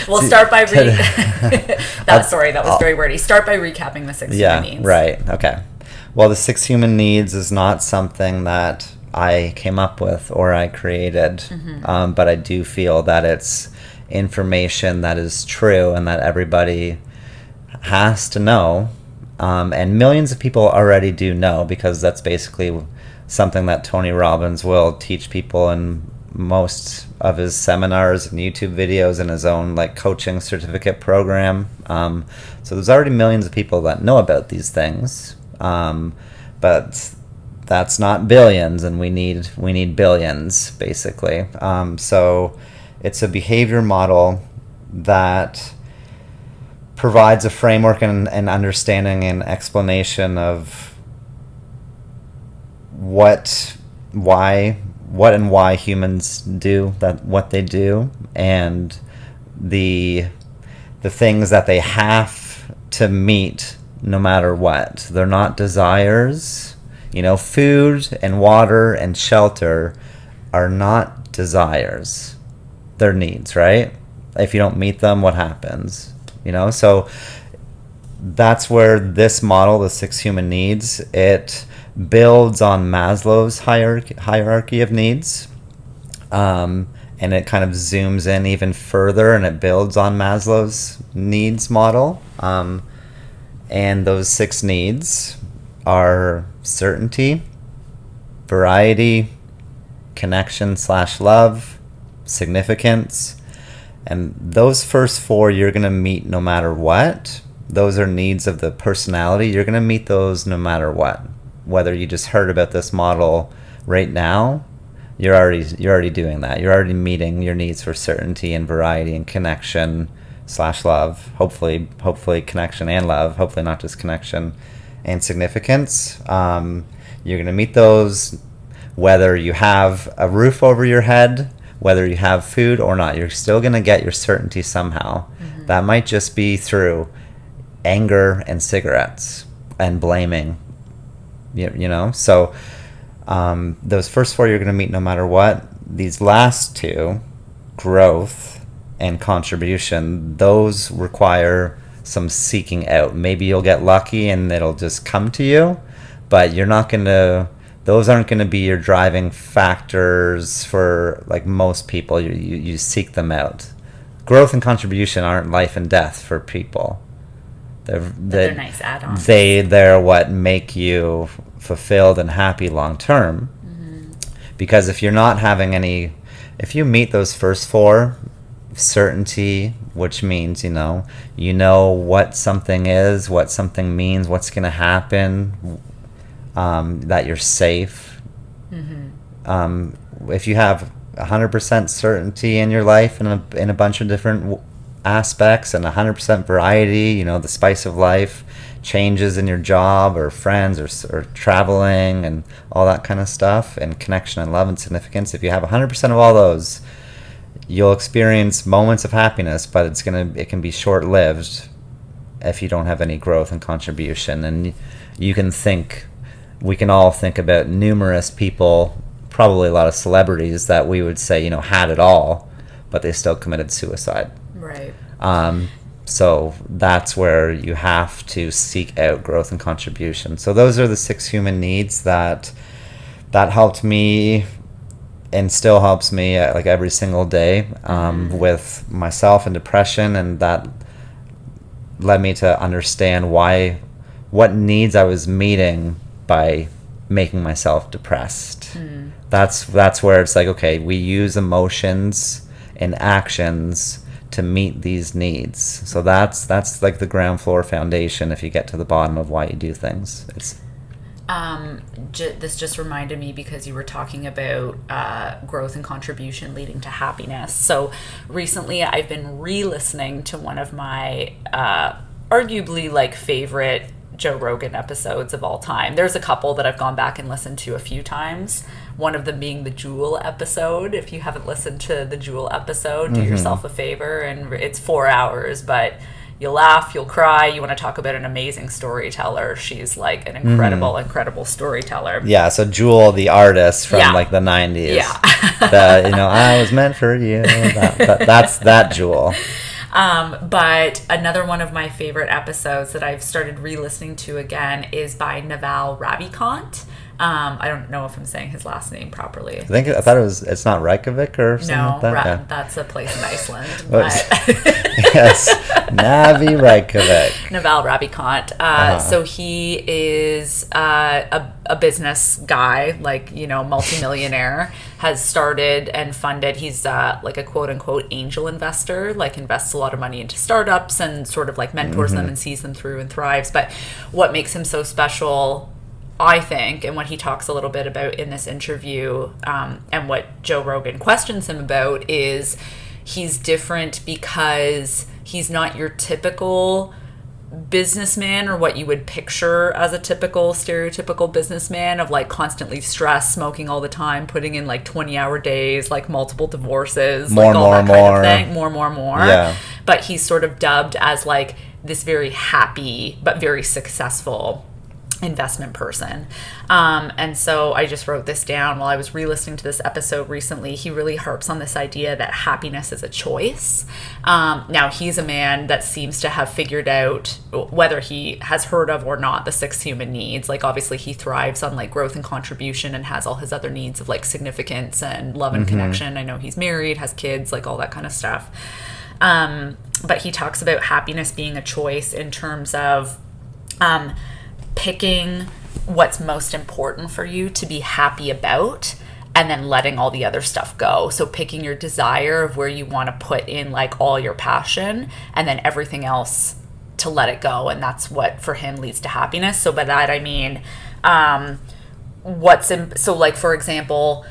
We'll start by that was very wordy. Start by recapping the 6 human needs. Yeah, right. Okay. Well, the 6 human needs is not something that I came up with or I created, but I do feel that it's information that is true and that everybody has to know, and millions of people already do know, because that's basically something that Tony Robbins will teach people in most of his seminars and YouTube videos and his own like coaching certificate program. So there's already millions of people that know about these things, but that's not billions, and we need billions, basically. So it's a behavior model that provides a framework and understanding and explanation of what and why humans do what they do, and the things that they have to meet no matter what. They're not desires. You know, food and water and shelter are not desires. They're needs, right? If you don't meet them, what happens? You know, so that's where this model, the 6 human needs, it builds on Maslow's hierarchy of needs, and it kind of zooms in even further, and it builds on Maslow's needs model. And those 6 needs are certainty, variety, connection/love, significance. And those first 4 you're going to meet no matter what. Those are needs of the personality. You're going to meet those no matter what. Whether you just heard about this model right now, you're already doing that. You're already meeting your needs for certainty and variety and connection/love. Hopefully connection and love. Hopefully not just connection and significance. You're going to meet those whether you have a roof over your head, whether you have food or not. You're still going to get your certainty somehow. That might just be through anger and cigarettes and blaming. You know, so those first 4 you're going to meet no matter what. These last 2, growth and contribution, those require some seeking out. Maybe you'll get lucky and it'll just come to you, but those aren't going to be your driving factors for like most people. You seek them out. Growth and contribution aren't life and death for people. They're nice add-ons. They're what make you fulfilled and happy long term. Because if you're not having if you meet those first 4, certainty, which means you know what something is, what something means, what's going to happen, that you're safe. If you have 100% certainty in your life in a bunch of different aspects and 100% variety, the spice of life, changes in your job or friends or traveling and all that kind of stuff, and connection and love and significance, if you have 100% of all those, you'll experience moments of happiness, but it can be short-lived if you don't have any growth and contribution. And we can all think about numerous people, probably a lot of celebrities that we would say had it all, but they still committed suicide. Right. So that's where you have to seek out growth and contribution. So those are the 6 human needs that helped me and still helps me like every single day with myself and depression, and that led me to understand what needs I was meeting by making myself depressed. That's where it's like, okay, we use emotions and actions to meet these needs. So that's like the ground floor foundation if you get to the bottom of why you do things. This just reminded me because you were talking about growth and contribution leading to happiness. So recently I've been re-listening to one of my arguably like favorite Joe Rogan episodes of all time. There's a couple that I've gone back and listened to a few times. One of them being the Jewel episode. If you haven't listened to the Jewel episode, do yourself a favor. And it's 4 hours, but you'll laugh, you'll cry. You want to talk about an amazing storyteller. She's like an incredible storyteller. Yeah, so Jewel, the artist from like the 90s. Yeah. I was meant for you. That's that Jewel. But another one of my favorite episodes that I've started re-listening to again is by Naval Ravikant. I don't know if I'm saying his last name properly. I thought it's not Reykjavik or something like that. That's a place in Iceland. Yes, Navi Reykjavik. Naval Ravikant. So he is a business guy, like, multimillionaire, has started and funded. He's like a quote unquote angel investor, like invests a lot of money into startups and sort of like mentors them and sees them through and thrives. But what makes him so special, I think, and what he talks a little bit about in this interview, and what Joe Rogan questions him about, is he's different because he's not your typical businessman or what you would picture as a stereotypical businessman of like constantly stressed, smoking all the time, putting in like 20-hour days, like multiple divorces, more. Kind of thing. More. Yeah. But he's sort of dubbed as like this very happy but very successful investment person. And so I just wrote this down while I was re-listening to this episode recently. He really harps on this idea that happiness is a choice. Now, he's a man that seems to have figured out, whether he has heard of or not, the 6 human needs. Like, obviously he thrives on like growth and contribution and has all his other needs of like significance and love and connection. I know he's married, has kids, like all that kind of stuff. But he talks about happiness being a choice in terms of picking what's most important for you to be happy about and then letting all the other stuff go. So picking your desire of where you want to put in like all your passion and then everything else to let it go. And that's what for him leads to happiness. So by that I mean so like, for example,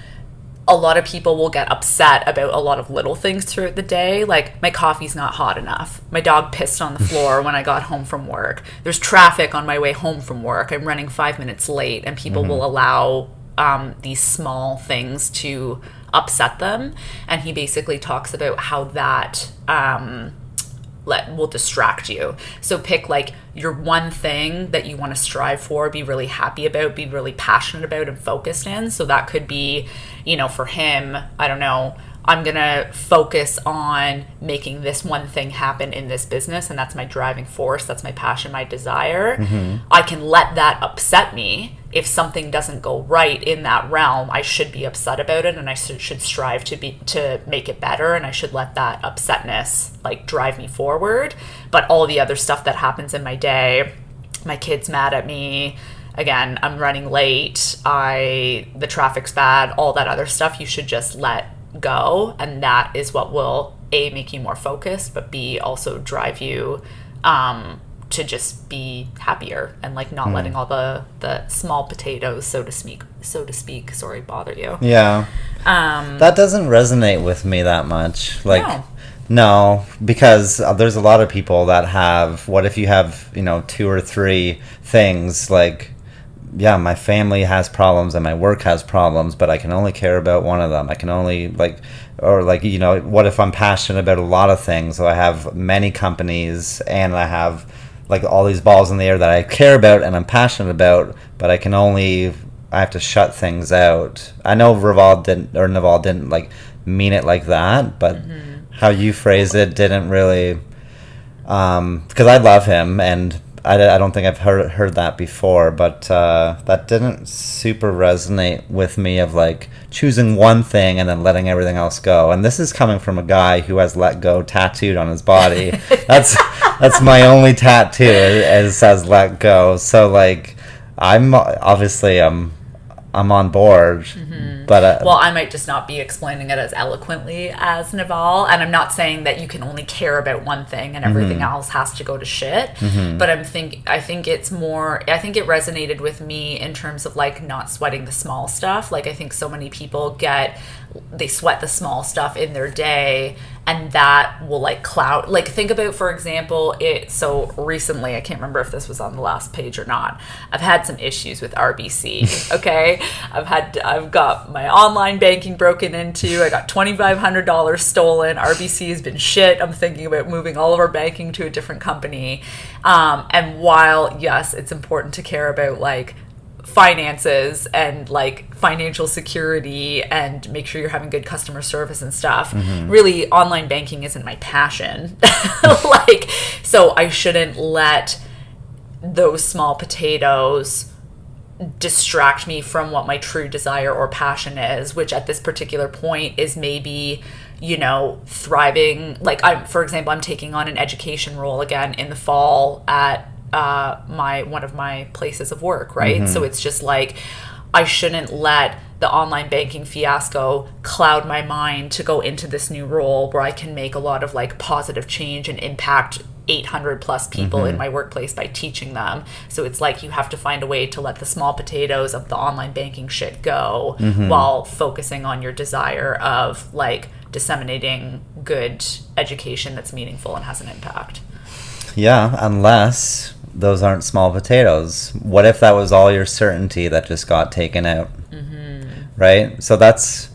a lot of people will get upset about a lot of little things throughout the day. Like, my coffee's not hot enough. My dog pissed on the floor when I got home from work. There's traffic on my way home from work. I'm running 5 minutes late, and people will allow these small things to upset them. And he basically talks about how that will distract you. So pick like your one thing that you want to strive for, be really happy about, be really passionate about and focused in. So that could be, for him, I don't know, I'm going to focus on making this one thing happen in this business, and that's my driving force, that's my passion, my desire. I can let that upset me. If something doesn't go right in that realm, I should be upset about it, and I should strive to make it better, and I should let that upsetness like drive me forward. But all the other stuff that happens in my day, my kid's mad at me, again, I'm running late, the traffic's bad, all that other stuff, you should just let go, and that is what will A, make you more focused, but B, also drive you to just be happier and like not letting all the small potatoes, so to speak, bother you. Yeah. That doesn't resonate with me that much. Like, no, because there's a lot of people that have, what if you have 2 or 3 things, like, yeah, my family has problems and my work has problems, but I can only care about one of them. I can only what if I'm passionate about a lot of things? So I have many companies and I have like all these balls in the air that I care about and I'm passionate about, but I have to shut things out. I know Naval didn't like mean it like that, but how you phrase it didn't really because I love him, and I don't think I've heard that before, but that didn't super resonate with me, of like choosing one thing and then letting everything else go. And this is coming from a guy who has let go tattooed on his body. That's my only tattoo, it says let go. So like, I'm obviously I'm on board, but well, I might just not be explaining it as eloquently as Naval, and I'm not saying that you can only care about one thing and everything else has to go to shit. But I think it's more. I think it resonated with me in terms of like not sweating the small stuff. Like I think so many people they sweat the small stuff in their day, and that will like cloud. Like think about, for example, so recently, I can't remember if this was on the last page or not, I've had some issues with RBC. Okay, I've got my online banking broken into, I got $2,500 stolen, RBC has been shit, I'm thinking about moving all of our banking to a different company. And while yes, it's important to care about like finances and like financial security and make sure you're having good customer service and stuff, really online banking isn't my passion. Like, so I shouldn't let those small potatoes distract me from what my true desire or passion is, which at this particular point is maybe, you know, thriving. Like for example, I'm taking on an education role again in the fall at one of my places of work, right? So it's just like, I shouldn't let the online banking fiasco cloud my mind to go into this new role where I can make a lot of like positive change and impact 800 plus people in my workplace by teaching them. So it's like you have to find a way to let the small potatoes of the online banking shit go while focusing on your desire of like disseminating good education that's meaningful and has an impact. Yeah, unless those aren't small potatoes. What if that was all your certainty that just got taken out? Right? So that's,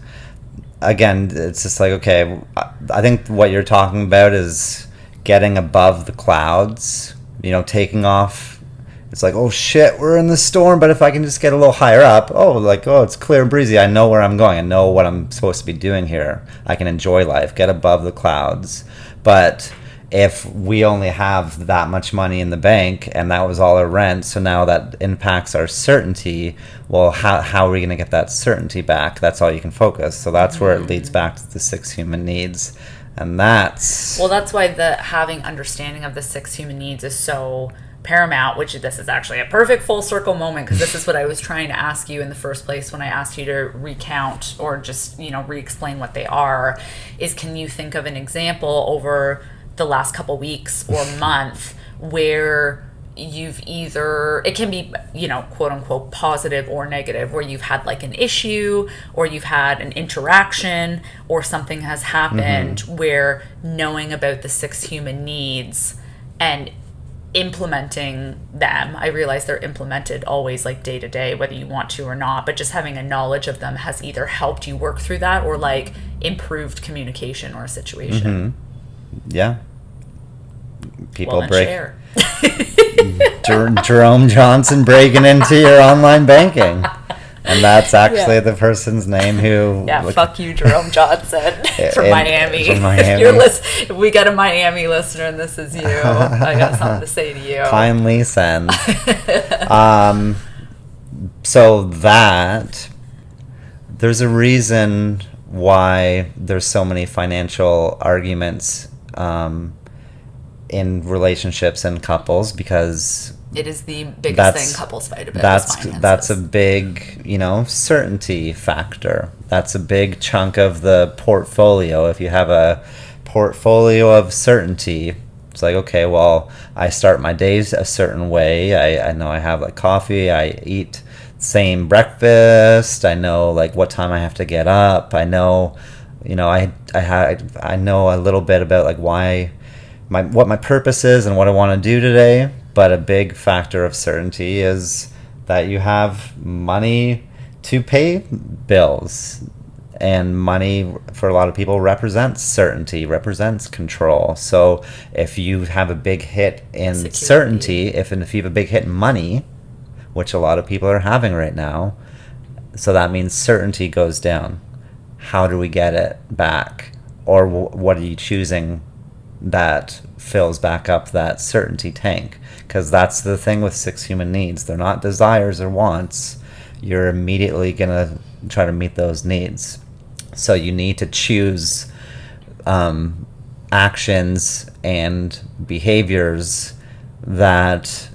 again, it's just like, okay, I think what you're talking about is getting above the clouds, you know, taking off. It's like, oh shit, we're in the storm, but if I can just get a little higher up, it's clear and breezy. I know where I'm going. I know what I'm supposed to be doing here. I can enjoy life, get above the clouds. But if we only have that much money in the bank and that was all our rent, so now that impacts our certainty, well, how are we going to get that certainty back? That's all you can focus. So that's where it leads back to the 6 human needs. And that's why the having understanding of the 6 human needs is so paramount, which this is actually a perfect full circle moment, because this is what I was trying to ask you in the first place when I asked you to recount or just, you know, re-explain what they are, is can you think of an example over the last couple weeks or month where you've either, it can be, you know, quote unquote positive or negative, where you've had like an issue or you've had an interaction or something has happened where knowing about the 6 human needs and implementing them, I realize they're implemented always like day to day, whether you want to or not, but just having a knowledge of them has either helped you work through that or like improved communication or a situation. Yeah. People well, break. Share. Jerome Johnson breaking into your online banking. And that's actually the person's name who... Yeah, fuck you, Jerome Johnson from Miami. From Miami. If we got a Miami listener and this is you, I got something to say to you. Kindly send. So that... There's a reason why there's so many financial arguments in relationships and couples, because... It is the biggest thing couples fight about. That's a big, you know, certainty factor. That's a big chunk of the portfolio. If you have a portfolio of certainty, it's like, okay, well, I start my days a certain way. I know I have like coffee. I eat same breakfast. I know like what time I have to get up. I know, you know, I know a little bit about like what my purpose is and what I want to do today. But a big factor of certainty is that you have money to pay bills. And money, for a lot of people, represents certainty, represents control. So if you have a big hit in certainty, if you have a big hit in money, which a lot of people are having right now, so that means certainty goes down. How do we get it back? Or what are you choosing that fills back up that certainty tank. Because that's the thing with 6 human needs. They're not desires or wants. You're immediately going to try to meet those needs. So you need to choose actions and behaviors that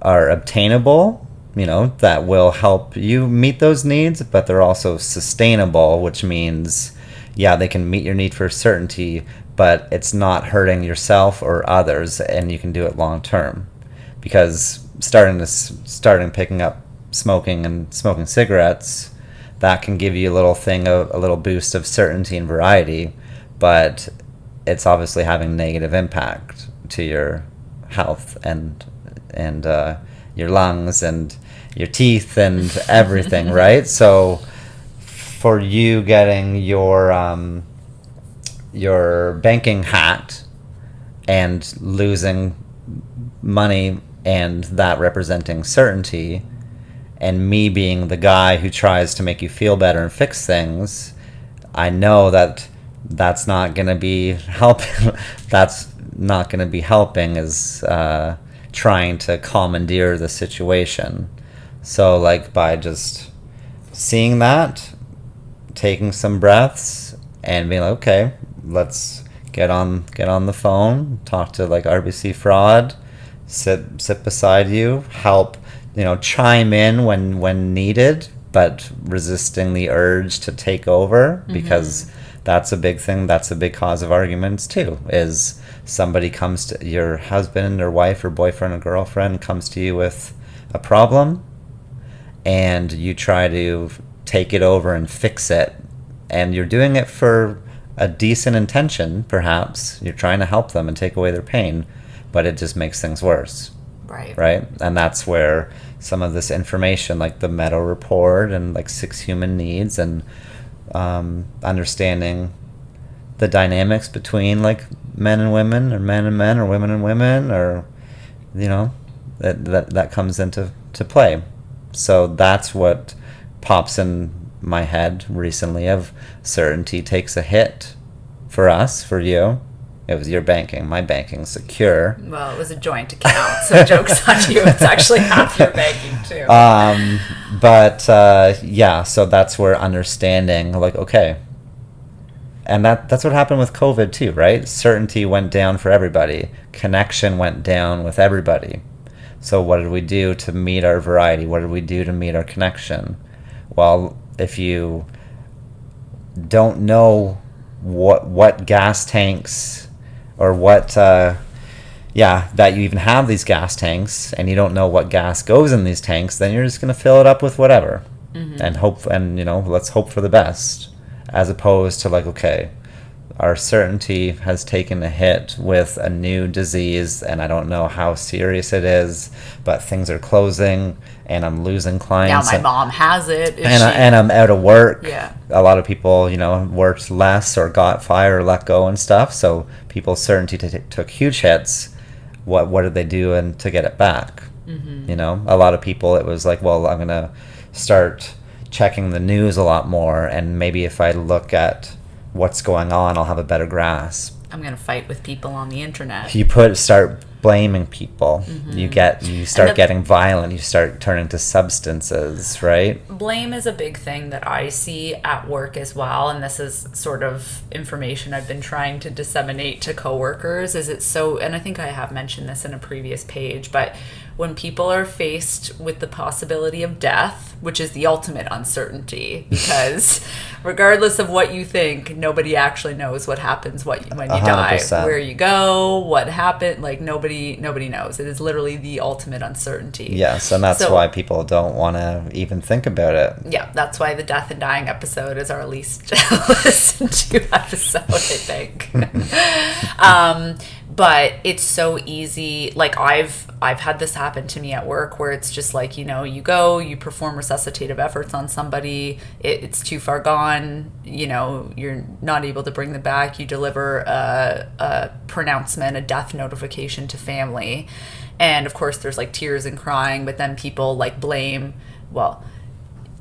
are obtainable, that will help you meet those needs, but they're also sustainable, which means, yeah, they can meet your need for certainty, but it's not hurting yourself or others, and you can do it long term. Because starting picking up smoking cigarettes, that can give you a little boost of certainty and variety, but it's obviously having negative impact to your health and your lungs and your teeth and everything, right? So for you getting your banking hacked and losing money and that representing certainty, and me being the guy who tries to make you feel better and fix things, I know that that's not going to be helping. That's not going to be helping is trying to commandeer the situation. So like by just seeing that, taking some breaths and being like, okay, let's get on the phone, talk to like RBC Fraud, sit beside you, help, chime in when needed, but resisting the urge to take over, because that's a big thing. That's a big cause of arguments too, is somebody comes to your husband or wife or boyfriend or girlfriend comes to you with a problem and you try to take it over and fix it, and you're doing it for a decent intention, perhaps. You're trying to help them and take away their pain, but it just makes things worse. Right? And that's where some of this information, like the Meadow Report and like 6 Human Needs, and understanding the dynamics between like men and women, or men and men, or women and women, or that comes into play. So that's what pops in my head recently, of certainty takes a hit for us, for you. It was your banking. My banking's secure. Well, it was a joint account, so joke's on you. It's actually half your banking, too. Yeah, so that's where understanding, like, okay. And that's what happened with COVID, too, right? Certainty went down for everybody. Connection went down with everybody. So what did we do to meet our variety? What did we do to meet our connection? Well, if you don't know what gas tanks, or what that you even have these gas tanks, and you don't know what gas goes in these tanks, then you're just going to fill it up with whatever, and hope, and let's hope for the best, as opposed to like, okay, our certainty has taken a hit with a new disease, and I don't know how serious it is, but things are closing, and I'm losing clients. Now my mom has it. And I'm out of work. Yeah. A lot of people, worked less or got fired or let go and stuff. So people's certainty took huge hits. What did they do to get it back? A lot of people, it was like, well, I'm going to start checking the news a lot more, and maybe if I look at what's going on, I'll have a better grasp. I'm going to fight with people on the internet. You start blaming people. You start getting violent. You start turning to substances, right? Blame is a big thing that I see at work as well, and this is sort of information I've been trying to disseminate to coworkers. And I think I have mentioned this in a previous page, but when people are faced with the possibility of death, which is the ultimate uncertainty, because regardless of what you think, nobody actually knows what happens when you 100%. Die, where you go, what happened. Like nobody knows. It is literally the ultimate uncertainty. Yes, and that's why people don't want to even think about it. Yeah, that's why the death and dying episode is our least listened to episode, I think. But it's so easy. Like I've had this happen to me at work, where it's just like, you go, you perform resuscitative efforts on somebody, it's too far gone, you're not able to bring them back, you deliver a pronouncement, a death notification to family, and of course there's like tears and crying, but then people like blame, well,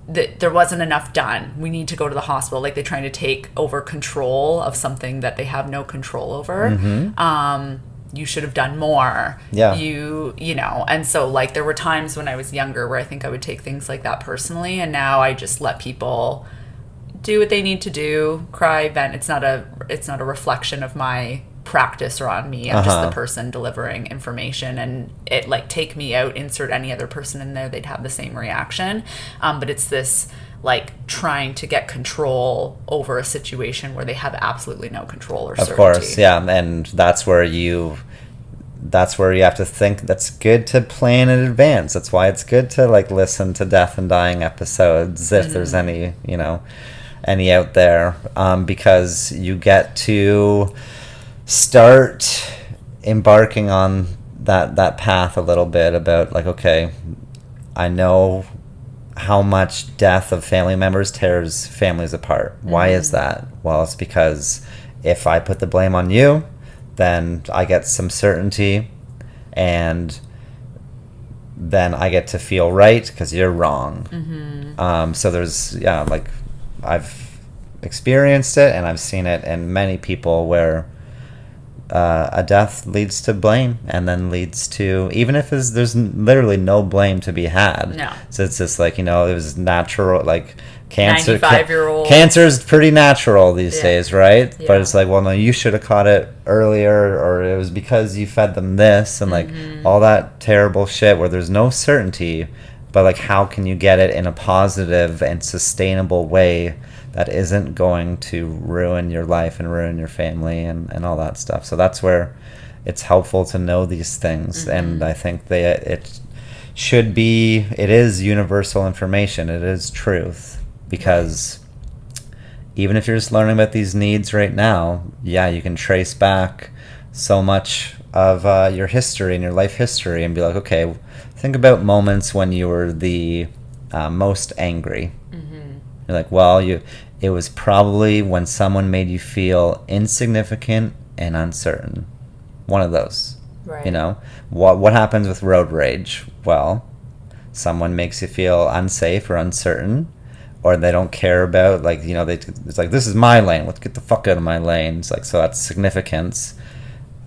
that there wasn't enough done. We need to go to the hospital. Like they're trying to take over control of something that they have no control over. You should have done more. Yeah. You know, and so like there were times when I was younger where I think I would take things like that personally, and now I just let people do what they need to do, cry, vent. It's not a reflection of my practice or on me. I'm just the person delivering information, and it like take me out, insert any other person in there, they'd have the same reaction. But it's this like trying to get control over a situation where they have absolutely no control or certainty. Of course, yeah, and that's where you have to think. That's good to plan in advance. That's why it's good to like listen to Death and Dying episodes if there's any, you know, any out there, because you get to start embarking on that path a little bit about like, okay, I know how much death of family members tears families apart. Why is that? Well, it's because if I put the blame on you, then I get some certainty, and then I get to feel right because you're wrong. So there's, yeah, like I've experienced it and I've seen it in many people where a death leads to blame, and then leads to, even if there's literally no blame to be had. No. So it's just like, you know, it was natural, like cancer. 95-year-old. Cancer is pretty natural these days, right? Yeah. But it's like, well, no, you should have caught it earlier, or it was because you fed them this, and like all that terrible shit where there's no certainty. But like, how can you get it in a positive and sustainable way that isn't going to ruin your life and ruin your family and all that stuff? So that's where it's helpful to know these things. And I think it is universal information. It is truth, because even if you're just learning about these needs right now, yeah, you can trace back so much of your history and your life history and be like, okay, think about moments when you were the most angry. You're like, well, it was probably when someone made you feel insignificant and uncertain. One of those. Right. You know, what happens with road rage? Well, someone makes you feel unsafe or uncertain, or they don't care about, like, you know, it's like, this is my lane, let's get the fuck out of my lane. It's like, so that's significance,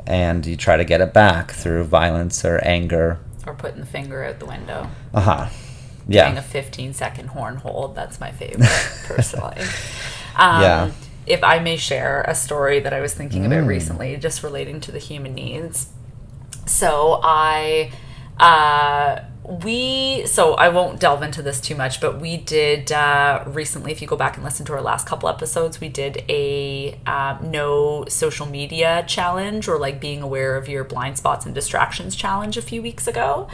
and you try to get it back through violence or anger. Or putting the finger out the window. Yeah. Doing a 15-second horn hold. That's my favorite, personally. Yeah. If I may share a story that I was thinking about recently, just relating to the human needs. So I won't delve into this too much, but we did recently, if you go back and listen to our last couple episodes, we did a no social media challenge, or like being aware of your blind spots and distractions challenge a few weeks ago.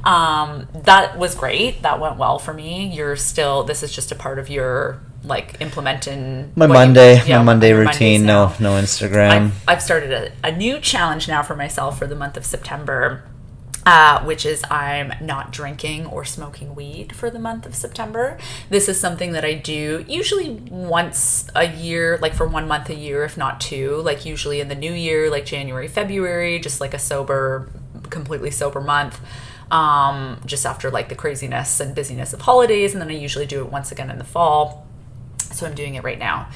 That was great. That went well for me. This is just a part of your like implementing my Monday routine. No Instagram. I've started a new challenge now for myself for the month of September, which is I'm not drinking or smoking weed for the month of September. This is something that I do usually once a year, like for 1 month a year, if not two, like usually in the new year, like January, February, just like a completely sober month. Just after like the craziness and busyness of holidays, and then I usually do it once again in the fall. So I'm doing it right now.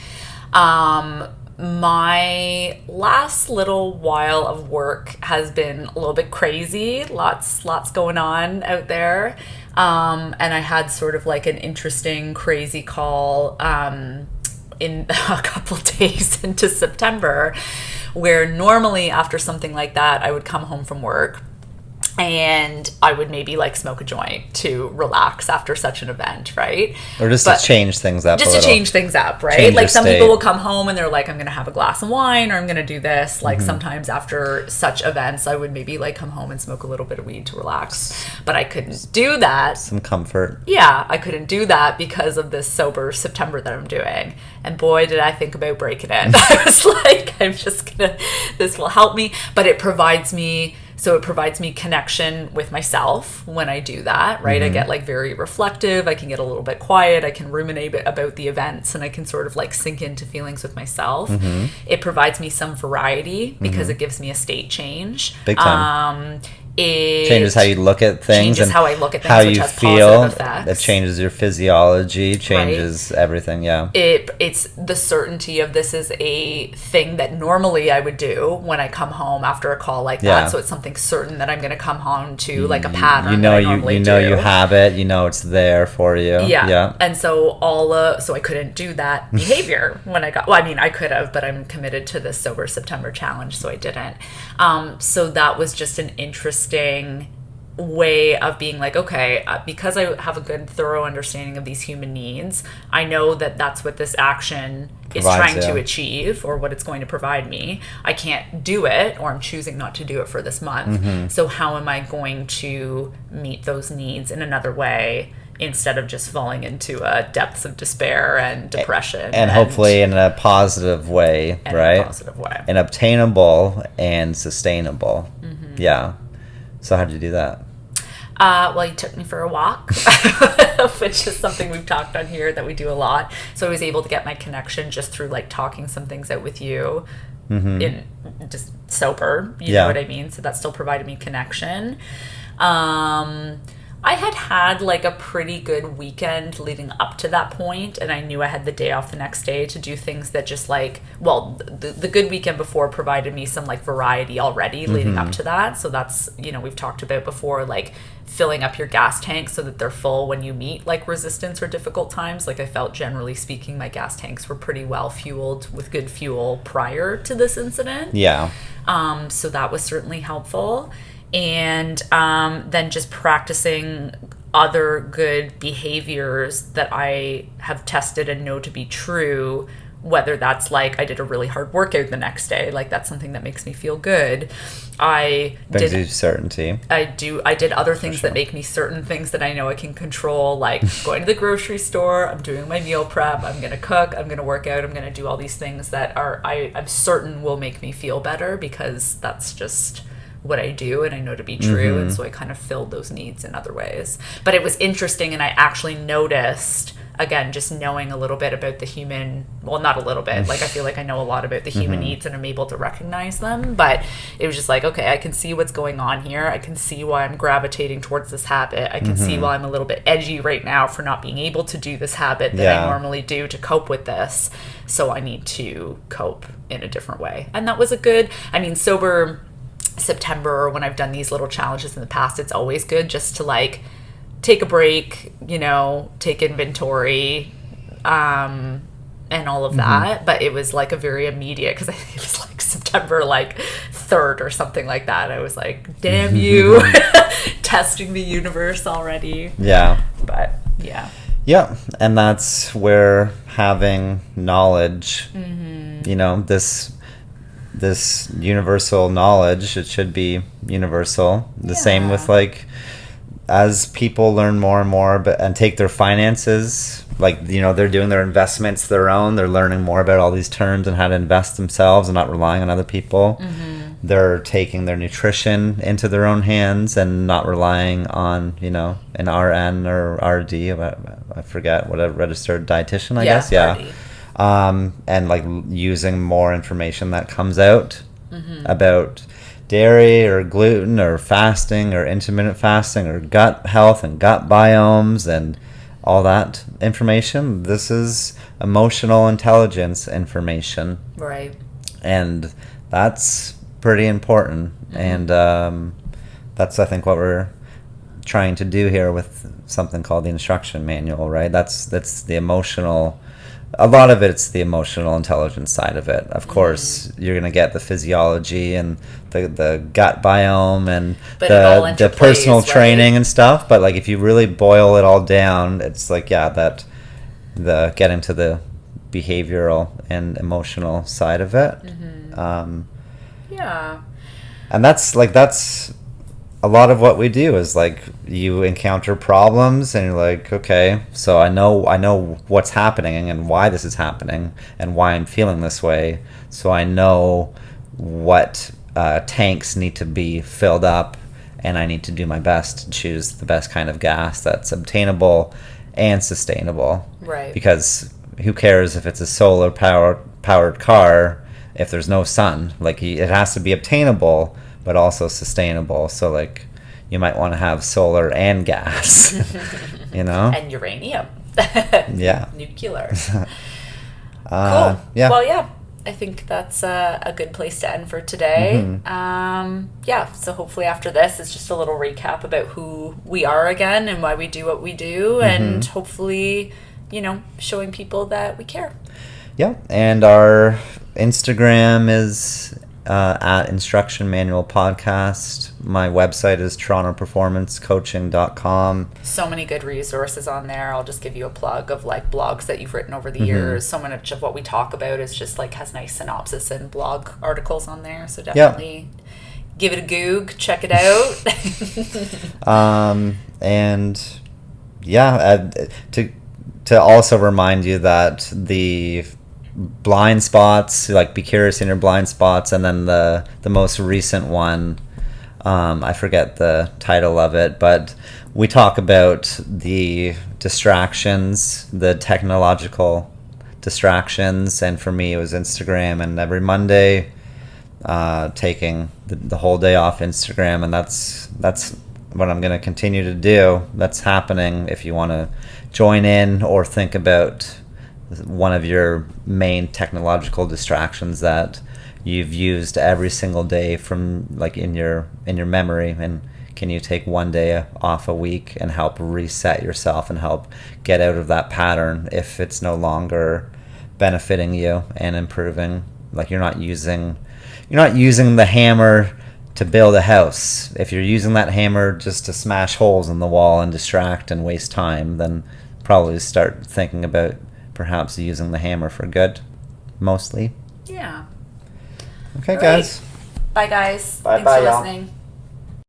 My last little while of work has been a little bit crazy. Lots going on out there. And I had sort of like an interesting, crazy call in a couple days into September, where normally after something like that, I would come home from work and I would maybe like smoke a joint to relax after such an event, right? Or just to change things up. Just to change things up, right? Like some people will come home and they're like, I'm going to have a glass of wine, or I'm going to do this. Like sometimes after such events, I would maybe like come home and smoke a little bit of weed to relax. But I couldn't do that. Some comfort. Yeah, I couldn't do that because of this sober September that I'm doing. And boy, did I think about breaking it. I was like, this will help me. But it provides me connection with myself when I do that, right? I get like very reflective. I can get a little bit quiet. I can ruminate about the events, and I can sort of like sink into feelings with myself. It provides me some variety because it gives me a state change. Big time. It changes how you look at things, changes and how I look at things, how which you has feel. positive effects. It changes your physiology, changes everything. Yeah. It's the certainty of this is a thing that normally I would do when I come home after a call like Yeah. that. So it's something certain that I'm going to come home to, like a pattern. You know, that I normally you know do. you have it. You know it's there for you. Yeah. Yeah. And so so I couldn't do that behavior when I got, well, I mean, I could have, but I'm committed to this Sober September challenge, so I didn't. So that was just an interesting way of being like, okay, because I have a good thorough understanding of these human needs, I know that that's what this action is Provides, trying to yeah. achieve, or what it's going to provide me. I can't do it, or I'm choosing not to do it for this month. So how am I going to meet those needs in another way, instead of just falling into depths of despair and depression, And hopefully in a positive way, in right? a positive way. And obtainable and sustainable. Yeah. So how did you do that? Well, he took me for a walk, which is something we've talked on here that we do a lot. So I was able to get my connection just through like talking some things out with you, in just sober. You know what I mean? So that still provided me connection. I had like a pretty good weekend leading up to that point, and I knew I had the day off the next day to do things that just like, well, the good weekend before provided me some like variety already leading up to that. So that's, you know, we've talked about before, like filling up your gas tanks so that they're full when you meet like resistance or difficult times. Like I felt, generally speaking, my gas tanks were pretty well fueled with good fuel prior to this incident. Yeah. So that was certainly helpful. And then just practicing other good behaviors that I have tested and know to be true, whether that's like I did a really hard workout the next day, like that's something that makes me feel good. Brings you certainty. I did other things that make me certain things that I know I can control, like going to the grocery store, I'm doing my meal prep, I'm going to cook, I'm going to work out, I'm going to do all these things that I'm certain will make me feel better, because that's just what I do and I know to be true. And so I kind of filled those needs in other ways. But it was interesting, and I actually noticed, again, just knowing a little bit about the human, well, not a little bit, like I feel like I know a lot about the human needs and I'm able to recognize them, but it was just like, okay, I can see what's going on here. I can see why I'm gravitating towards this habit. I can see why I'm a little bit edgy right now for not being able to do this habit that I normally do to cope with this. So I need to cope in a different way. And that was a good, I mean, Sober September, or when I've done these little challenges in the past, it's always good just to like take a break, you know, take inventory, and all of that. But it was like a very immediate, because I think it was like September like 3rd or something like that. I was like, damn you, testing the universe already. Yeah. But yeah. Yeah, and that's where having knowledge, you know, this universal knowledge, it should be universal. The same with like, as people learn more and more and take their finances, like, you know, they're doing their investments their own, they're learning more about all these terms and how to invest themselves and not relying on other people. They're taking their nutrition into their own hands and not relying on, you know, an RN or RD, I forget what, a registered dietitian, I guess. RD. And like using more information that comes out about dairy or gluten or fasting or intermittent fasting or gut health and gut biomes and all that information. This is emotional intelligence information. Right. And that's pretty important. And that's, I think, what we're trying to do here with something called the instruction manual, right? That's the emotional, a lot of it's the emotional intelligence side of it. Of course, you're going to get the physiology and the gut biome and the personal training and stuff. But like, if you really boil it all down, it's like, yeah, that the getting to the behavioral and emotional side of it. Yeah. And that's a lot of what we do is like, you encounter problems and you're like, okay, so I know what's happening and why this is happening and why I'm feeling this way. So I know what tanks need to be filled up, and I need to do my best to choose the best kind of gas that's obtainable and sustainable. Right. Because who cares if it's a solar powered car if there's no sun? Like, it has to be obtainable but also sustainable. So like, you might want to have solar and gas. You know? And uranium. Yeah. Nuclear. Cool. Yeah. Well, yeah. I think that's a good place to end for today. Mm-hmm. So hopefully after this, it's just a little recap about who we are again and why we do what we do, and hopefully, showing people that we care. Yeah, and our Instagram is at Instruction Manual Podcast. My website is torontoperformancecoaching.com. So many good resources on there. I'll just give you a plug of like blogs that you've written over the years. So much of what we talk about is just like has nice synopsis and blog articles on there. So definitely give it a goog, check it out. To also remind you that the blind spots, like be curious in your blind spots, and then the most recent one, I forget the title of it, but we talk about the distractions, the technological distractions, and for me it was Instagram, and every Monday taking the whole day off Instagram, and that's what I'm going to continue to do. That's happening. If you want to join in or think about one of your main technological distractions that you've used every single day from like in your memory, and can you take one day off a week and help reset yourself and help get out of that pattern if it's no longer benefiting you and improving? Like you're not using the hammer to build a house. If you're using that hammer just to smash holes in the wall and distract and waste time, then probably start thinking about perhaps using the hammer for good, mostly. Yeah. Okay, All guys. right. Bye, guys. Bye, Thanks for y'all. listening.